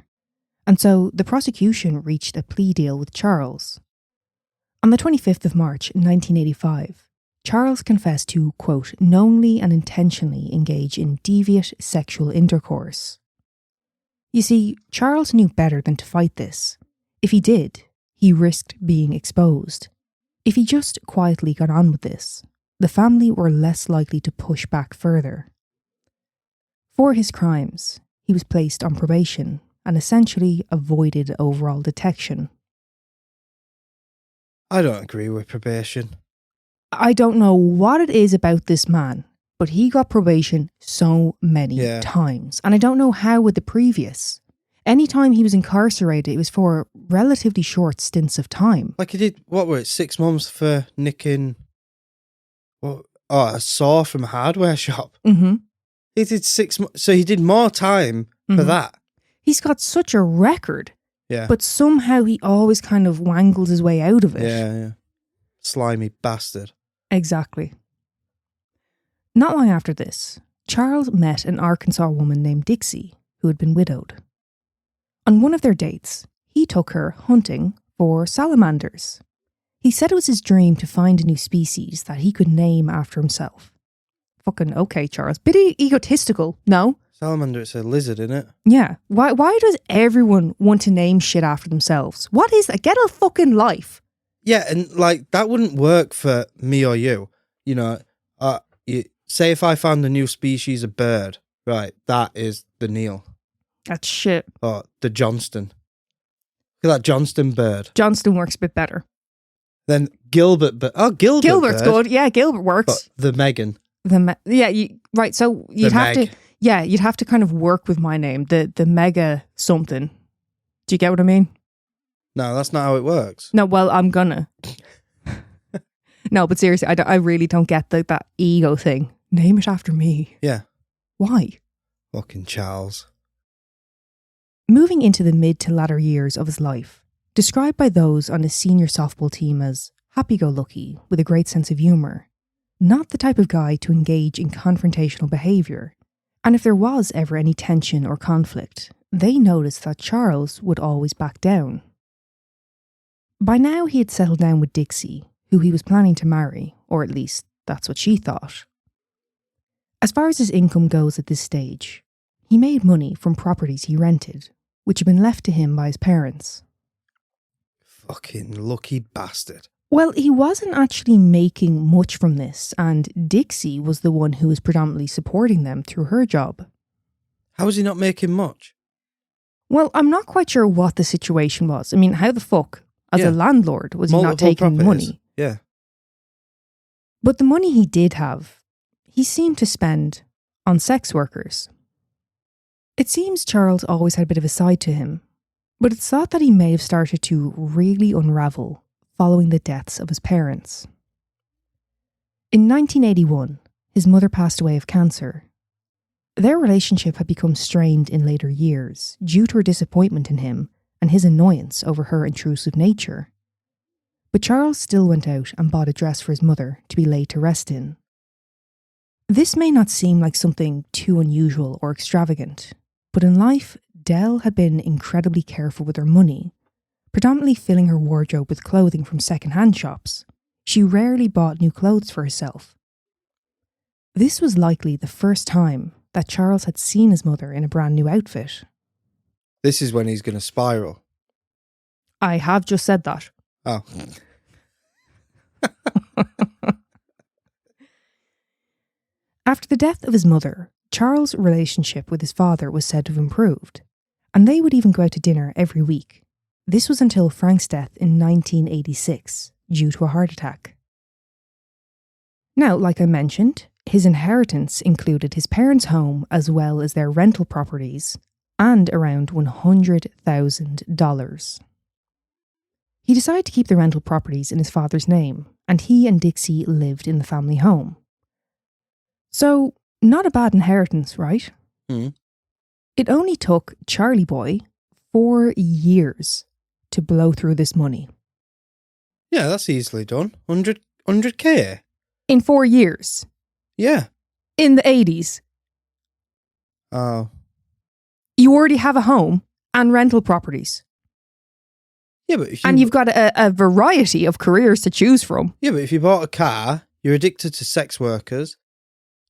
And so the prosecution reached a plea deal with Charles. On the 25th of March 1985, Charles confessed to, quote, knowingly and intentionally engage in deviant sexual intercourse. You see, Charles knew better than to fight this. If he did, he risked being exposed. If he just quietly got on with this, the family were less likely to push back further. For his crimes, he was placed on probation and essentially avoided overall detection. I don't agree with probation. I don't know what it is about this man, but he got probation so many times. And I don't know how with the previous. Anytime he was incarcerated, it was for relatively short stints of time. Like he did, what were it, 6 months for nicking a saw from a hardware shop. Mm-hmm. He did 6 months, so he did more time for that. He's got such a record. Yeah. But somehow he always kind of wangles his way out of it. Yeah. Slimy bastard. Exactly. Not long after this, Charles met an Arkansas woman named Dixie, who had been widowed. On one of their dates, he took her hunting for salamanders. He said it was his dream to find a new species that he could name after himself. Fucking okay, Charles. Bit egotistical, no? Salamander, it's a lizard, isn't it? Yeah. Why does everyone want to name shit after themselves? What is that? Get a fucking life. Yeah, and like that wouldn't work for me or you. You know, say if I found a new species of bird, right, that is the Neil. That's shit. Or the Johnston. Look at that Johnston bird. Johnston works a bit better. Then Gilbert bird. Oh, Gilbert's bird. good. Yeah, Gilbert works. But the Megan. Right, so you'd have Meg. to... Yeah, you'd have to kind of work with my name, the mega something. Do you get what I mean? No, that's not how it works. No, well, I'm gonna. No, but seriously, I really don't get that ego thing. Name it after me. Yeah. Why? Fucking Charles. Moving into the mid to latter years of his life, described by those on his senior softball team as happy-go-lucky with a great sense of humour, not the type of guy to engage in confrontational behaviour. And if there was ever any tension or conflict, they noticed that Charles would always back down. By now he had settled down with Dixie, who he was planning to marry, or at least that's what she thought. As far as his income goes at this stage, he made money from properties he rented, which had been left to him by his parents. Fucking lucky bastard. Well, he wasn't actually making much from this, and Dixie was the one who was predominantly supporting them through her job. How was he not making much? Well, I'm not quite sure what the situation was. I mean, how the fuck, as a landlord, was he not Multiple taking properties. money? Yeah. But the money he did have, he seemed to spend on sex workers. It seems Charles always had a bit of a side to him, but it's thought that he may have started to really unravel following the deaths of his parents. In 1981, his mother passed away of cancer. Their relationship had become strained in later years due to her disappointment in him and his annoyance over her intrusive nature. But Charles still went out and bought a dress for his mother to be laid to rest in. This may not seem like something too unusual or extravagant, but in life, Dell had been incredibly careful with her money, predominantly filling her wardrobe with clothing from second-hand shops. She rarely bought new clothes for herself. This was likely the first time that Charles had seen his mother in a brand new outfit. This is when he's going to spiral. I have just said that. Oh. After the death of his mother, Charles' relationship with his father was said to have improved, and they would even go out to dinner every week. This was until Frank's death in 1986, due to a heart attack. Now, like I mentioned, his inheritance included his parents' home as well as their rental properties, and around $100,000. He decided to keep the rental properties in his father's name, and he and Dixie lived in the family home. So, Not a bad inheritance, right? Mm. It only took Charlie Boy 4 years to blow through this money. Yeah, that's easily done. 100K? In 4 years. Yeah. In the 80s. Oh. You already have a home and rental properties. Yeah, but if And you've got a variety of careers to choose from. Yeah, but if you bought a car, you're addicted to sex workers,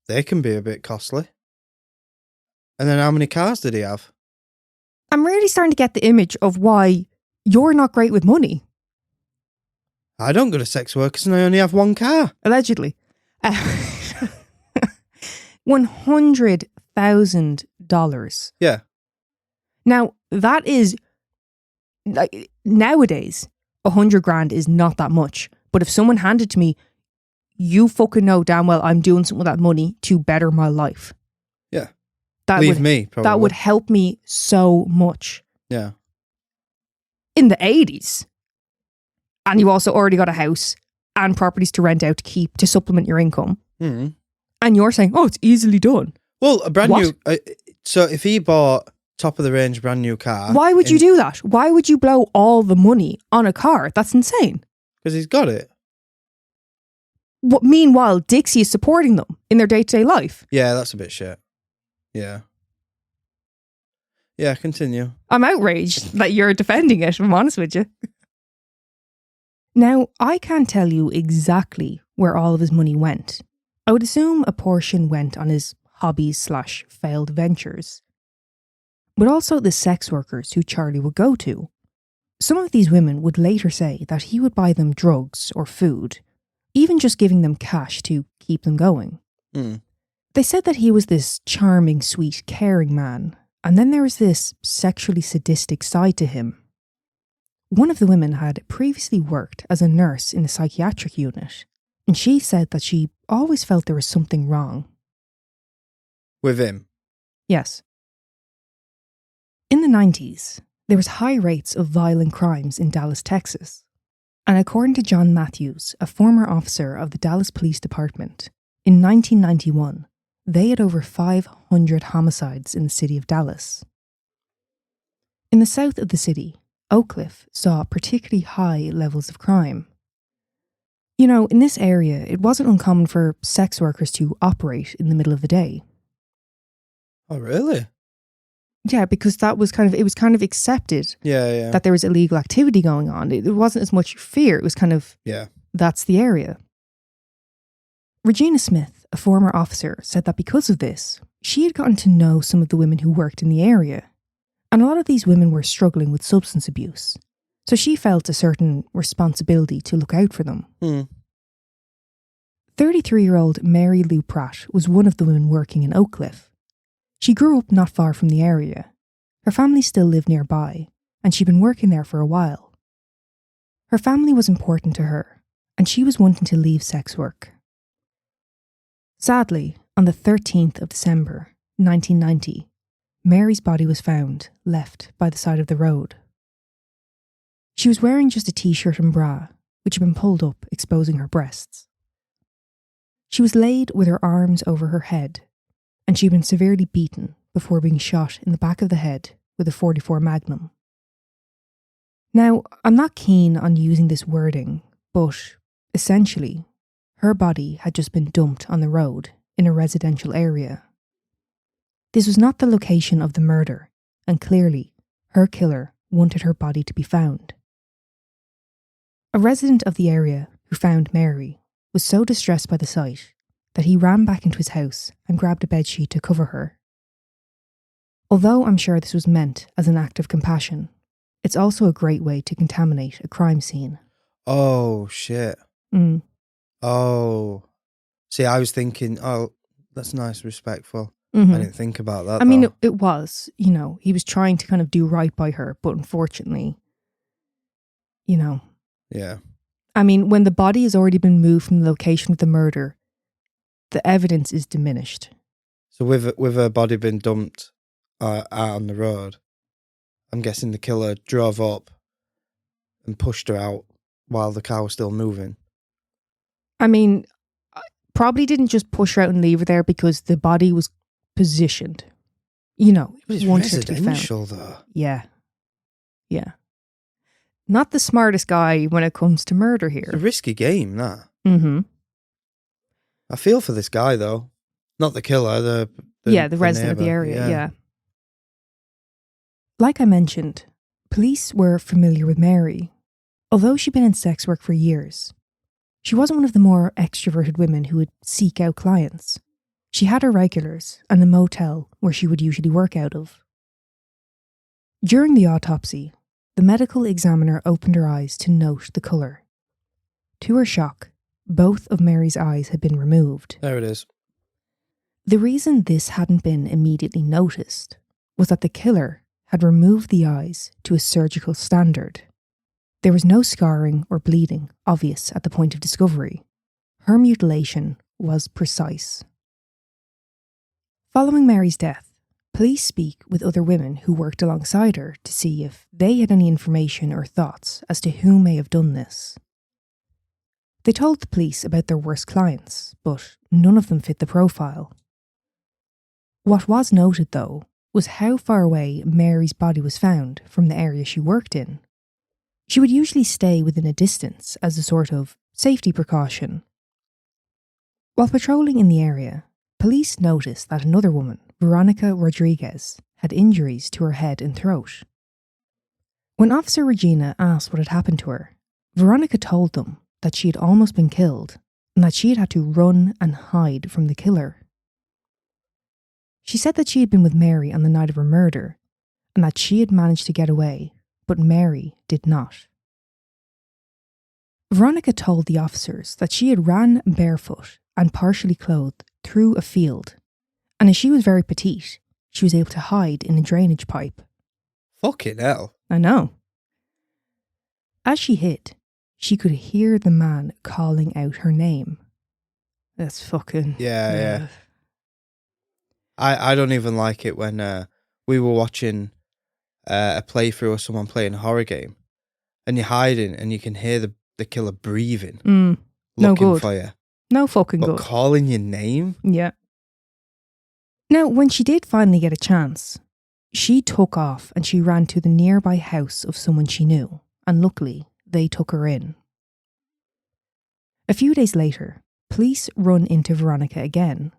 they can be a bit costly. And then how many cars did he have? I'm really starting to get the image of why you're not great with money. I don't go to sex workers and I only have one car. Allegedly. $100,000. Yeah. Now, that is, like, nowadays, 100 grand is not that much. But if someone handed to me, you fucking know damn well I'm doing something with that money to better my life. Yeah. That Leave would, me, probably. That would help me so much. Yeah. In the 80s. And you also already got a house and properties to rent out to supplement your income. Mm. And you're saying, oh, it's easily done. Well, a brand What? new... so if he bought top of the range brand new car... Why would you do that? Why would you blow all the money on a car? That's insane. Because he's got it. Meanwhile, Dixie is supporting them in their day-to-day life. Yeah, that's a bit shit. Yeah. Yeah, continue. I'm outraged that you're defending it, if I'm honest with you. Now, I can't tell you exactly where all of his money went. I would assume a portion went on his hobbies/failed ventures. But also the sex workers who Charlie would go to. Some of these women would later say that he would buy them drugs or food, even just giving them cash to keep them going. Mm. They said that he was this charming, sweet, caring man, and then there was this sexually sadistic side to him. One of the women had previously worked as a nurse in a psychiatric unit, and she said that she always felt there was something wrong. With him? Yes. In the 90s, there was high rates of violent crimes in Dallas, Texas. And according to John Matthews, a former officer of the Dallas Police Department, in 1991, they had over 500 homicides in the city of Dallas. In the south of the city, Oak Cliff saw particularly high levels of crime. You know, in this area, it wasn't uncommon for sex workers to operate in the middle of the day. Oh, really? Yeah, because it was kind of accepted Yeah. that there was illegal activity going on. It wasn't as much fear. It was kind of, Yeah. That's the area. Regina Smith, a former officer, said that because of this, she had gotten to know some of the women who worked in the area. And a lot of these women were struggling with substance abuse. So she felt a certain responsibility to look out for them. 33-year-old Mary Lou Pratt was one of the women working in Oak Cliff. She grew up not far from the area. Her family still lived nearby, and she'd been working there for a while. Her family was important to her, and she was wanting to leave sex work. Sadly, on the 13th of December, 1990, Mary's body was found, left by the side of the road. She was wearing just a t-shirt and bra, which had been pulled up, exposing her breasts. She was laid with her arms over her head, and she'd been severely beaten before being shot in the back of the head with a .44 Magnum. Now, I'm not keen on using this wording, but essentially, her body had just been dumped on the road in a residential area. This was not the location of the murder, and clearly, her killer wanted her body to be found. A resident of the area who found Mary was so distressed by the sight that he ran back into his house and grabbed a bedsheet to cover her. Although I'm sure this was meant as an act of compassion, it's also a great way to contaminate a crime scene. Oh, shit. Oh. See, I was thinking, oh, that's nice, respectful. Mm-hmm. I didn't think about that. I mean, it was, he was trying to kind of do right by her, but unfortunately, Yeah. I mean, when the body has already been moved from the location of the murder, the evidence is diminished. So with her body being dumped out on the road, I'm guessing the killer drove up and pushed her out while the car was still moving. I mean, probably didn't just push her out and leave her there because the body was positioned. You know, But it's wanted her to be found. residential, though. Yeah. Yeah. Not the smartest guy when it comes to murder It's a here. risky game, that. Mm-hmm. I feel for this guy, though. Not the killer, the resident of the neighbour, area, yeah. Like I mentioned, police were familiar with Mary. Although she'd been in sex work for years, she wasn't one of the more extroverted women who would seek out clients. She had her regulars and the motel where she would usually work out of. During the autopsy, the medical examiner opened her eyes to note the colour. To her shock, both of Mary's eyes had been removed. There it is. The reason this hadn't been immediately noticed was that the killer had removed the eyes to a surgical standard. There was no scarring or bleeding obvious at the point of discovery. Her mutilation was precise. Following Mary's death, police speak with other women who worked alongside her to see if they had any information or thoughts as to who may have done this. They told the police about their worst clients, but none of them fit the profile. What was noted, though, was how far away Mary's body was found from the area she worked in. She would usually stay within a distance as a sort of safety precaution. While patrolling in the area, police noticed that another woman, Veronica Rodriguez, had injuries to her head and throat. When Officer Regina asked what had happened to her, Veronica told them that she had almost been killed and that she had had to run and hide from the killer. She said that she had been with Mary on the night of her murder and that she had managed to get away, but Mary did not. Veronica told the officers that she had ran barefoot and partially clothed through a field, and as she was very petite, she was able to hide in a drainage pipe. Fucking hell. I know. As she hid, she could hear the man calling out her name. That's fucking... Yeah. I don't even like it when we were watching a playthrough of someone playing a horror game and you're hiding and you can hear the killer breathing, No looking good. for you. No fucking But good. calling your name? Yeah. Now, when she did finally get a chance, she took off and she ran to the nearby house of someone she knew, and luckily, they took her in. A few days later, police run into Veronica again,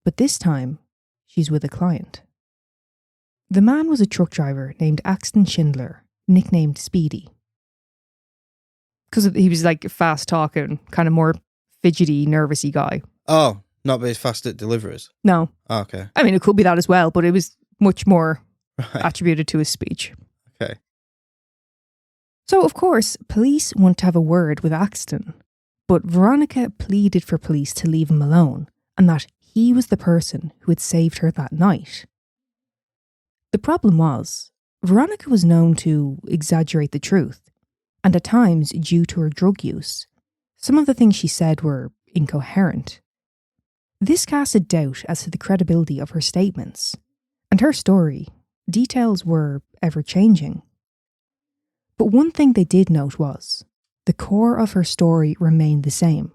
but this time, she's with a client. The man was a truck driver named Axton Schindler, nicknamed Speedy. Because he was like fast talking, kind of more fidgety, nervousy guy. Oh, not very fast at deliveries. No. Oh, okay. I mean, it could be that as well, but it was much more Right. attributed to his speech. Okay. So, of course, police want to have a word with Axton, but Veronica pleaded for police to leave him alone and that he was the person who had saved her that night. The problem was, Veronica was known to exaggerate the truth, and at times, due to her drug use, some of the things she said were incoherent. This casted doubt as to the credibility of her statements, and her story, details were ever-changing. But one thing they did note was, the core of her story remained the same.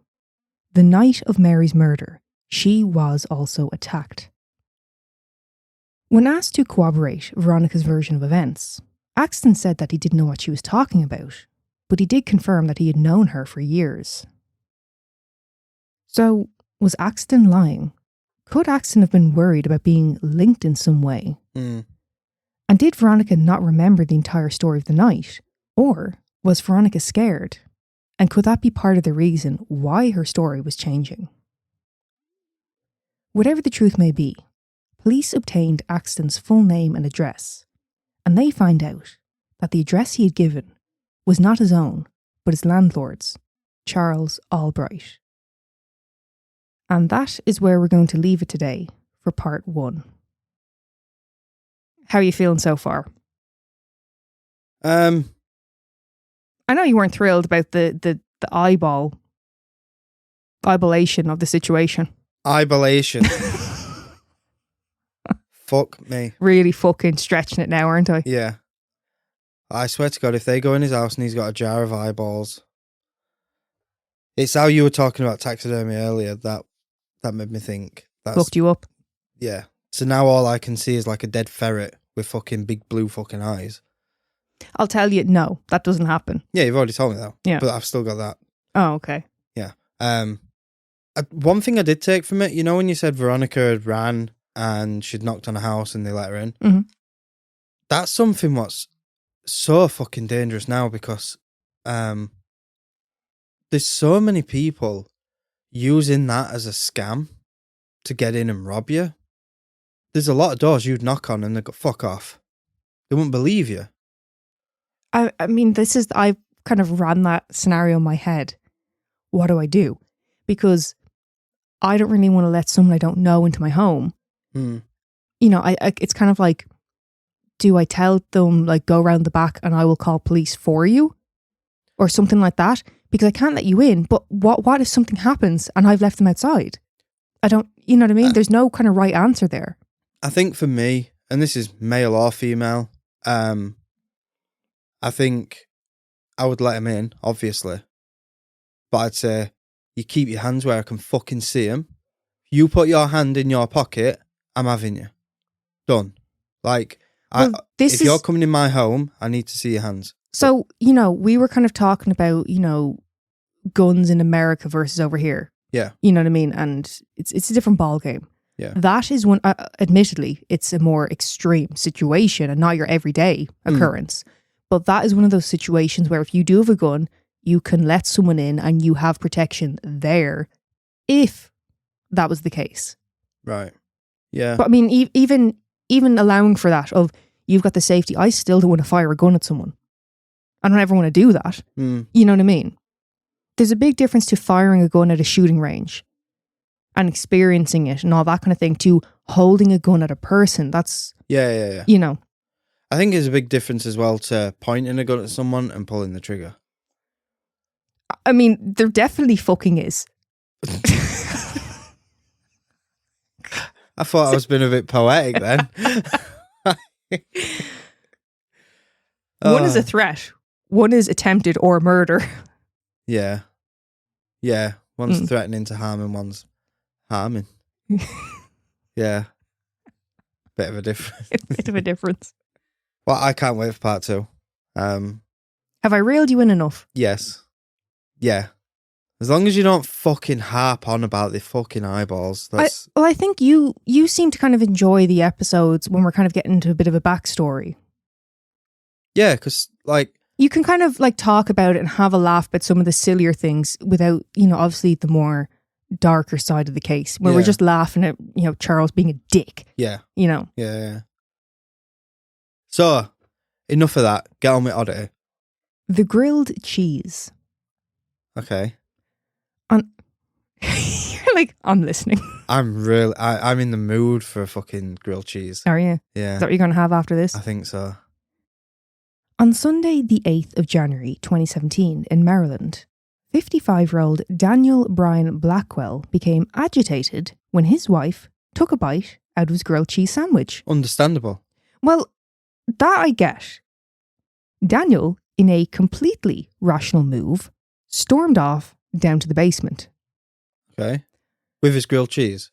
The night of Mary's murder, she was also attacked. When asked to corroborate Veronica's version of events, Axton said that he didn't know what she was talking about, but he did confirm that he had known her for years. So, was Axton lying? Could Axton have been worried about being linked in some way? Mm. And did Veronica not remember the entire story of the night? Or was Veronica scared? And could that be part of the reason why her story was changing? Whatever the truth may be, police obtained Axton's full name and address, and they find out that the address he had given was not his own, but his landlord's, Charles Albright. And that is where we're going to leave it today for part 1. How are you feeling so far? I know you weren't thrilled about the eyeballation of the situation. Eyeballation. Fuck me. Really fucking stretching it now, aren't I? Yeah. I swear to God, if they go in his house and he's got a jar of eyeballs, it's how you were talking about taxidermy earlier, that that made me think. Fucked you up. Yeah. So now all I can see is like a dead ferret with fucking big blue fucking eyes. I'll tell you, no, that doesn't happen. Yeah, you've already told me that. Yeah. But I've still got that. Oh, okay. Yeah. One thing I did take from it, you know when you said Veronica had ran and she'd knocked on a house and they let her in? Mm-hmm. That's something what's so fucking dangerous now because there's so many people using that as a scam to get in and rob you. There's a lot of doors you'd knock on and they go, fuck off. They wouldn't believe you. I mean, I kind of ran that scenario in my head. What do I do? Because I don't really want to let someone I don't know into my home. Mm. You know, it's kind of like, do I tell them, like, go around the back and I will call police for you? Or something like that? Because I can't let you in, but what if something happens and I've left them outside? I don't, you know what I mean? There's no kind of right answer there. I think for me, and this is male or female, I think I would let him in, obviously. But I'd say, you keep your hands where I can fucking see them. You put your hand in your pocket, I'm having you. Done. Like, if you're coming in my home, I need to see your hands. So, you know, we were kind of talking about, you know, guns in America versus over here. Yeah. You know what I mean? And it's a different ball game. Yeah. That is one, admittedly, it's a more extreme situation and not your everyday occurrence. But that is one of those situations where if you do have a gun, you can let someone in and you have protection there if that was the case. Right. Yeah. But I mean, even allowing for that of you've got the safety, I still don't want to fire a gun at someone. I don't ever want to do that. Mm. You know what I mean? There's a big difference to firing a gun at a shooting range and experiencing it and all that kind of thing to holding a gun at a person. That's, Yeah. you know. I think there's a big difference as well to pointing a gun at someone and pulling the trigger. I mean, there definitely fucking is. I thought I was being a bit poetic then. One is a threat. One is attempted or murder. Yeah. Yeah. One's threatening to harm and one's harming. Yeah. Bit of a difference. Bit of a difference. Well, I can't wait for part 2. Have I reeled you in enough? Yes. Yeah. As long as you don't fucking harp on about the fucking eyeballs. That's... I think you seem to kind of enjoy the episodes when we're kind of getting into a bit of a backstory. Yeah, because like... You can kind of like talk about it and have a laugh about some of the sillier things without, you know, obviously the more darker side of the case where we're just laughing at, you know, Charles being a dick. Yeah. You know? Yeah. So, enough of that. Get on with oddity. The grilled cheese. Okay. You're like, I'm listening. I'm in the mood for a fucking grilled cheese. Are you? Yeah. Is that what you're going to have after this? I think so. On Sunday, the 8th of January, 2017, in Maryland, 55-year-old Daniel Brian Blackwell became agitated when his wife took a bite out of his grilled cheese sandwich. Understandable. Well, that I get. Daniel, in a completely rational move, stormed off down to the basement. Okay. With his grilled cheese?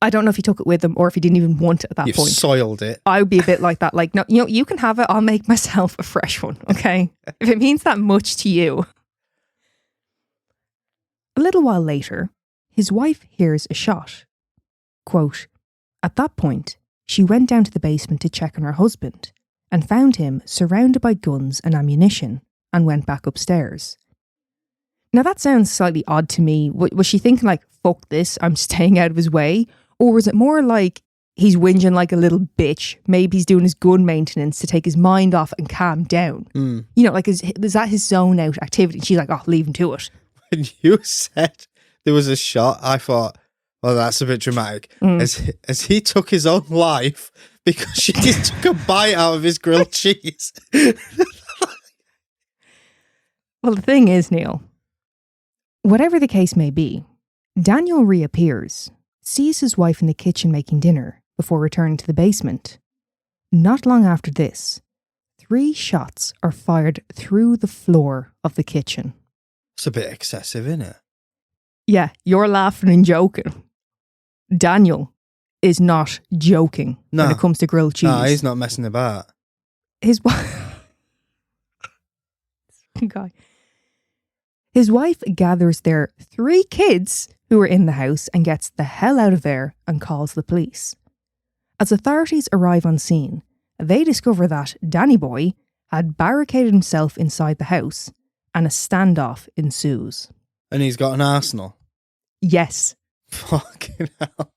I don't know if he took it with him or if he didn't even want it at that You've point. soiled it. I would be a bit like that. Like, no, you know, you can have it. I'll make myself a fresh one, okay? If it means that much to you. A little while later, his wife hears a shot. Quote, at that point, she went down to the basement to check on her husband and found him surrounded by guns and ammunition and went back upstairs. Now that sounds slightly odd to me. Was she thinking like, fuck this, I'm staying out of his way? Or was it more like he's whinging like a little bitch? Maybe he's doing his gun maintenance to take his mind off and calm down. You know, like is that his zone out activity? She's like, oh, leave him to it. When you said there was a shot, I thought, well, that's a bit dramatic. As he took his own life because she just took a bite out of his grilled cheese. Well, the thing is, Neil, whatever the case may be, Daniel reappears, sees his wife in the kitchen making dinner before returning to the basement. Not long after this, 3 shots are fired through the floor of the kitchen. It's a bit excessive, isn't it? Yeah, you're laughing and joking. Daniel is not joking when it comes to grilled cheese. No, he's not messing about. His wife... guy. His wife gathers their 3 kids who are in the house and gets the hell out of there and calls the police. As authorities arrive on scene, they discover that Danny Boy had barricaded himself inside the house and a standoff ensues. And he's got an arsenal. Yes. Fucking hell.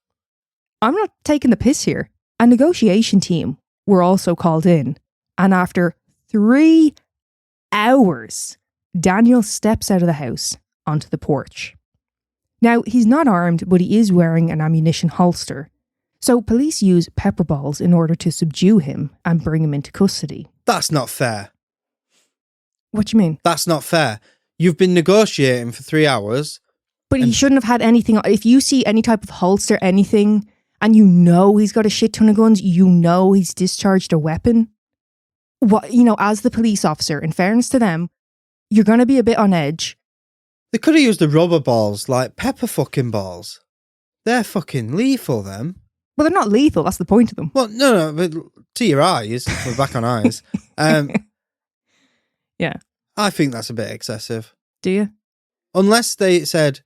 I'm not taking the piss here. A negotiation team were also called in, and after 3 hours, Daniel steps out of the house onto the porch. Now, he's not armed, but he is wearing an ammunition holster. So police use pepper balls in order to subdue him and bring him into custody. That's not fair. What do you mean? That's not fair. You've been negotiating for 3 hours. But he shouldn't have had anything. If you see any type of holster, anything, and you know he's got a shit ton of guns, you know he's discharged a weapon. What, you know, as the police officer, in fairness to them, you're going to be a bit on edge. They could have used the rubber balls, like pepper fucking balls. They're fucking lethal, them. Well, they're not lethal. That's the point of them. Well, no, but to your eyes. We're back on eyes. Yeah. I think that's a bit excessive. Do you? Unless they said,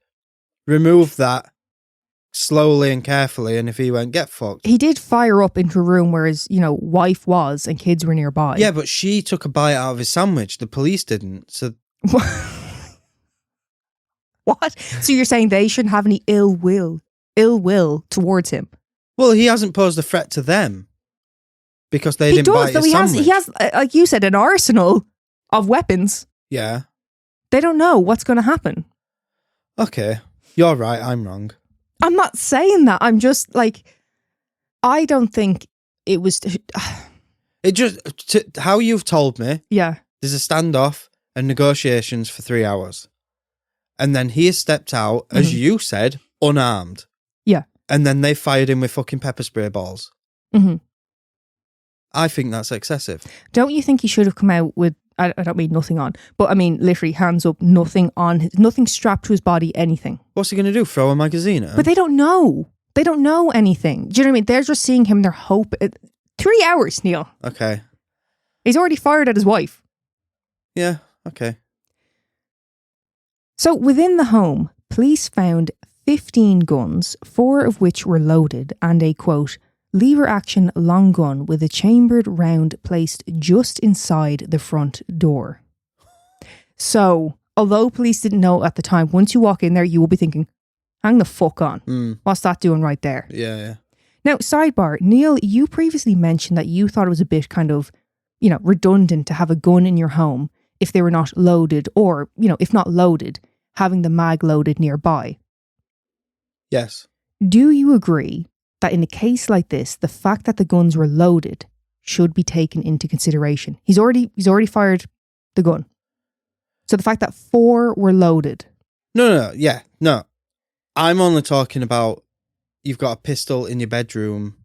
remove that slowly and carefully, and if he went, get fucked. He did fire up into a room where his, wife was and kids were nearby. Yeah, but she took a bite out of his sandwich. The police didn't. So What? So you're saying they shouldn't have any ill will towards him? Well, he hasn't posed a threat to them because they didn't bite his sandwich. He has, like you said, an arsenal of weapons. Yeah. They don't know what's going to happen. Okay. You're right. I'm wrong. I'm not saying that. I'm just like, I don't think it was... It just... how you've told me... Yeah. There's a standoff and negotiations for 3 hours. And then he has stepped out, as you said, unarmed. Yeah. And then they fired him with fucking pepper spray balls. Mm-hmm. I think that's excessive. Don't you think he should have come out with, I don't mean nothing on, but I mean literally hands up, nothing on, nothing strapped to his body, anything. What's he going to do, throw a magazine at him? But they don't know. They don't know anything. Do you know what I mean? They're just seeing him, they're hoping. 3 hours, Neil. Okay. He's already fired at his wife. Yeah, okay. So within the home, police found 15 guns, 4 of which were loaded, and a, quote, lever-action long gun with a chambered round placed just inside the front door. So, although police didn't know at the time, once you walk in there, you will be thinking, hang the fuck on. What's that doing right there? Yeah. Now, sidebar, Neil, you previously mentioned that you thought it was a bit kind of, redundant to have a gun in your home if they were not loaded, or, if not loaded, having the mag loaded nearby. Yes. Do you agree that in a case like this, the fact that the guns were loaded should be taken into consideration? He's already fired the gun. So the fact that 4 were loaded. No. I'm only talking about you've got a pistol in your bedroom,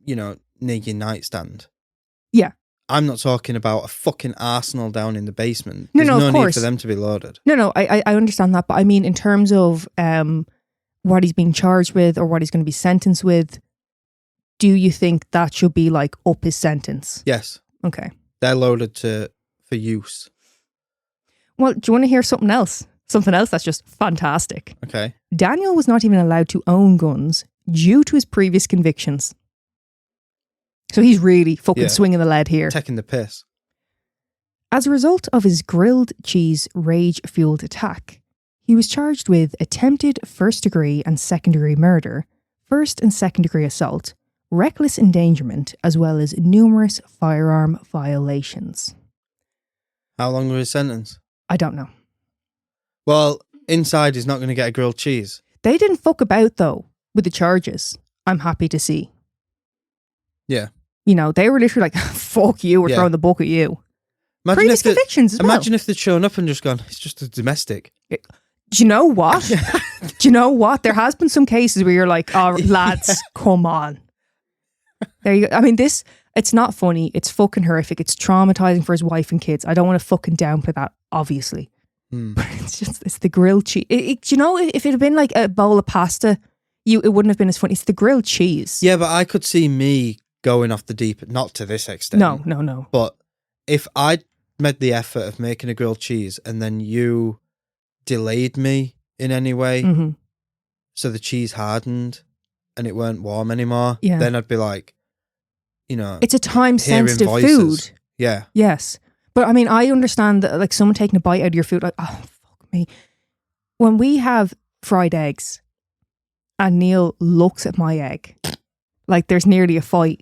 near your nightstand. Yeah. I'm not talking about a fucking arsenal down in the basement. No, There's of no course. need for them to be loaded. No, I understand that. But I mean, in terms of what he's being charged with or what he's going to be sentenced with, do you think that should be like up his sentence? Yes. Okay. They're loaded for use. Well, do you want to hear something else? Something else that's just fantastic. Okay. Daniel was not even allowed to own guns due to his previous convictions. So he's really fucking swinging the lead here. Taking the piss. As a result of his grilled cheese rage-fueled attack, he was charged with attempted first-degree and second-degree murder, first and second-degree assault, reckless endangerment, as well as numerous firearm violations. How long was his sentence? I don't know. Well, inside he's not going to get a grilled cheese. They didn't fuck about, though, with the charges. I'm happy to see. Yeah. They were literally like, fuck you, we're throwing the book at you. Previous convictions as well. Imagine if they'd shown up and just gone, it's just a domestic. Do you know what? Do you know what? There has been some cases where you're like, oh, lads, come on. There you go. I mean, it's not funny. It's fucking horrific. It's traumatizing for his wife and kids. I don't want to fucking downplay that, obviously. But it's the grilled cheese. If it had been like a bowl of pasta, it wouldn't have been as funny. It's the grilled cheese. Yeah, but I could see me going off the deep, not to this extent. No. But if I made the effort of making a grilled cheese and then you delayed me in any way, Mm-hmm. so the cheese hardened and it weren't warm anymore, Yeah. then I'd be like, it's a time-sensitive voices. food. Yeah. Yes. But I mean, I understand that, like, someone taking a bite out of your food, like, oh, fuck me. When we have fried eggs and Neil looks at my egg, like there's nearly a fight.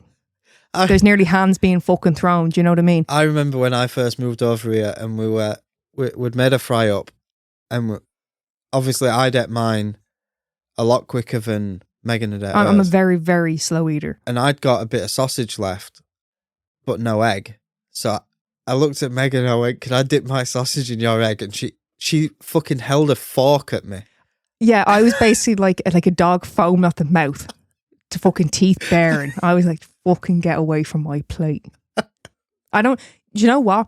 There's nearly hands being fucking thrown. Do you know what I mean? I remember when I first moved over here and we'd made a fry up, and obviously I'd ate mine a lot quicker than Megan had ate I'm a hers. very, very slow eater. And I'd got a bit of sausage left, but no egg. So I looked at Megan and I went, "Can I dip my sausage in your egg?" And she fucking held a fork at me. Yeah, I was basically like a dog foaming at the mouth to fucking teeth baring. I was like, fucking get away from my plate. Do you know what?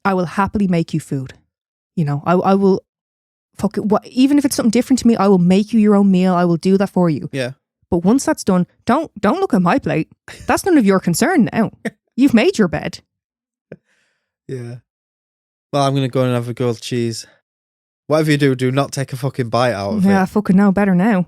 I will happily make you food. I will even if it's something different to me, I will make you your own meal. I will do that for you. Yeah. But once that's done, don't look at my plate. That's none of your concern now. You've made your bed. Yeah. Well, I'm going to go and have a grilled cheese. Whatever you do not take a fucking bite out of it. Yeah, I fucking know better now.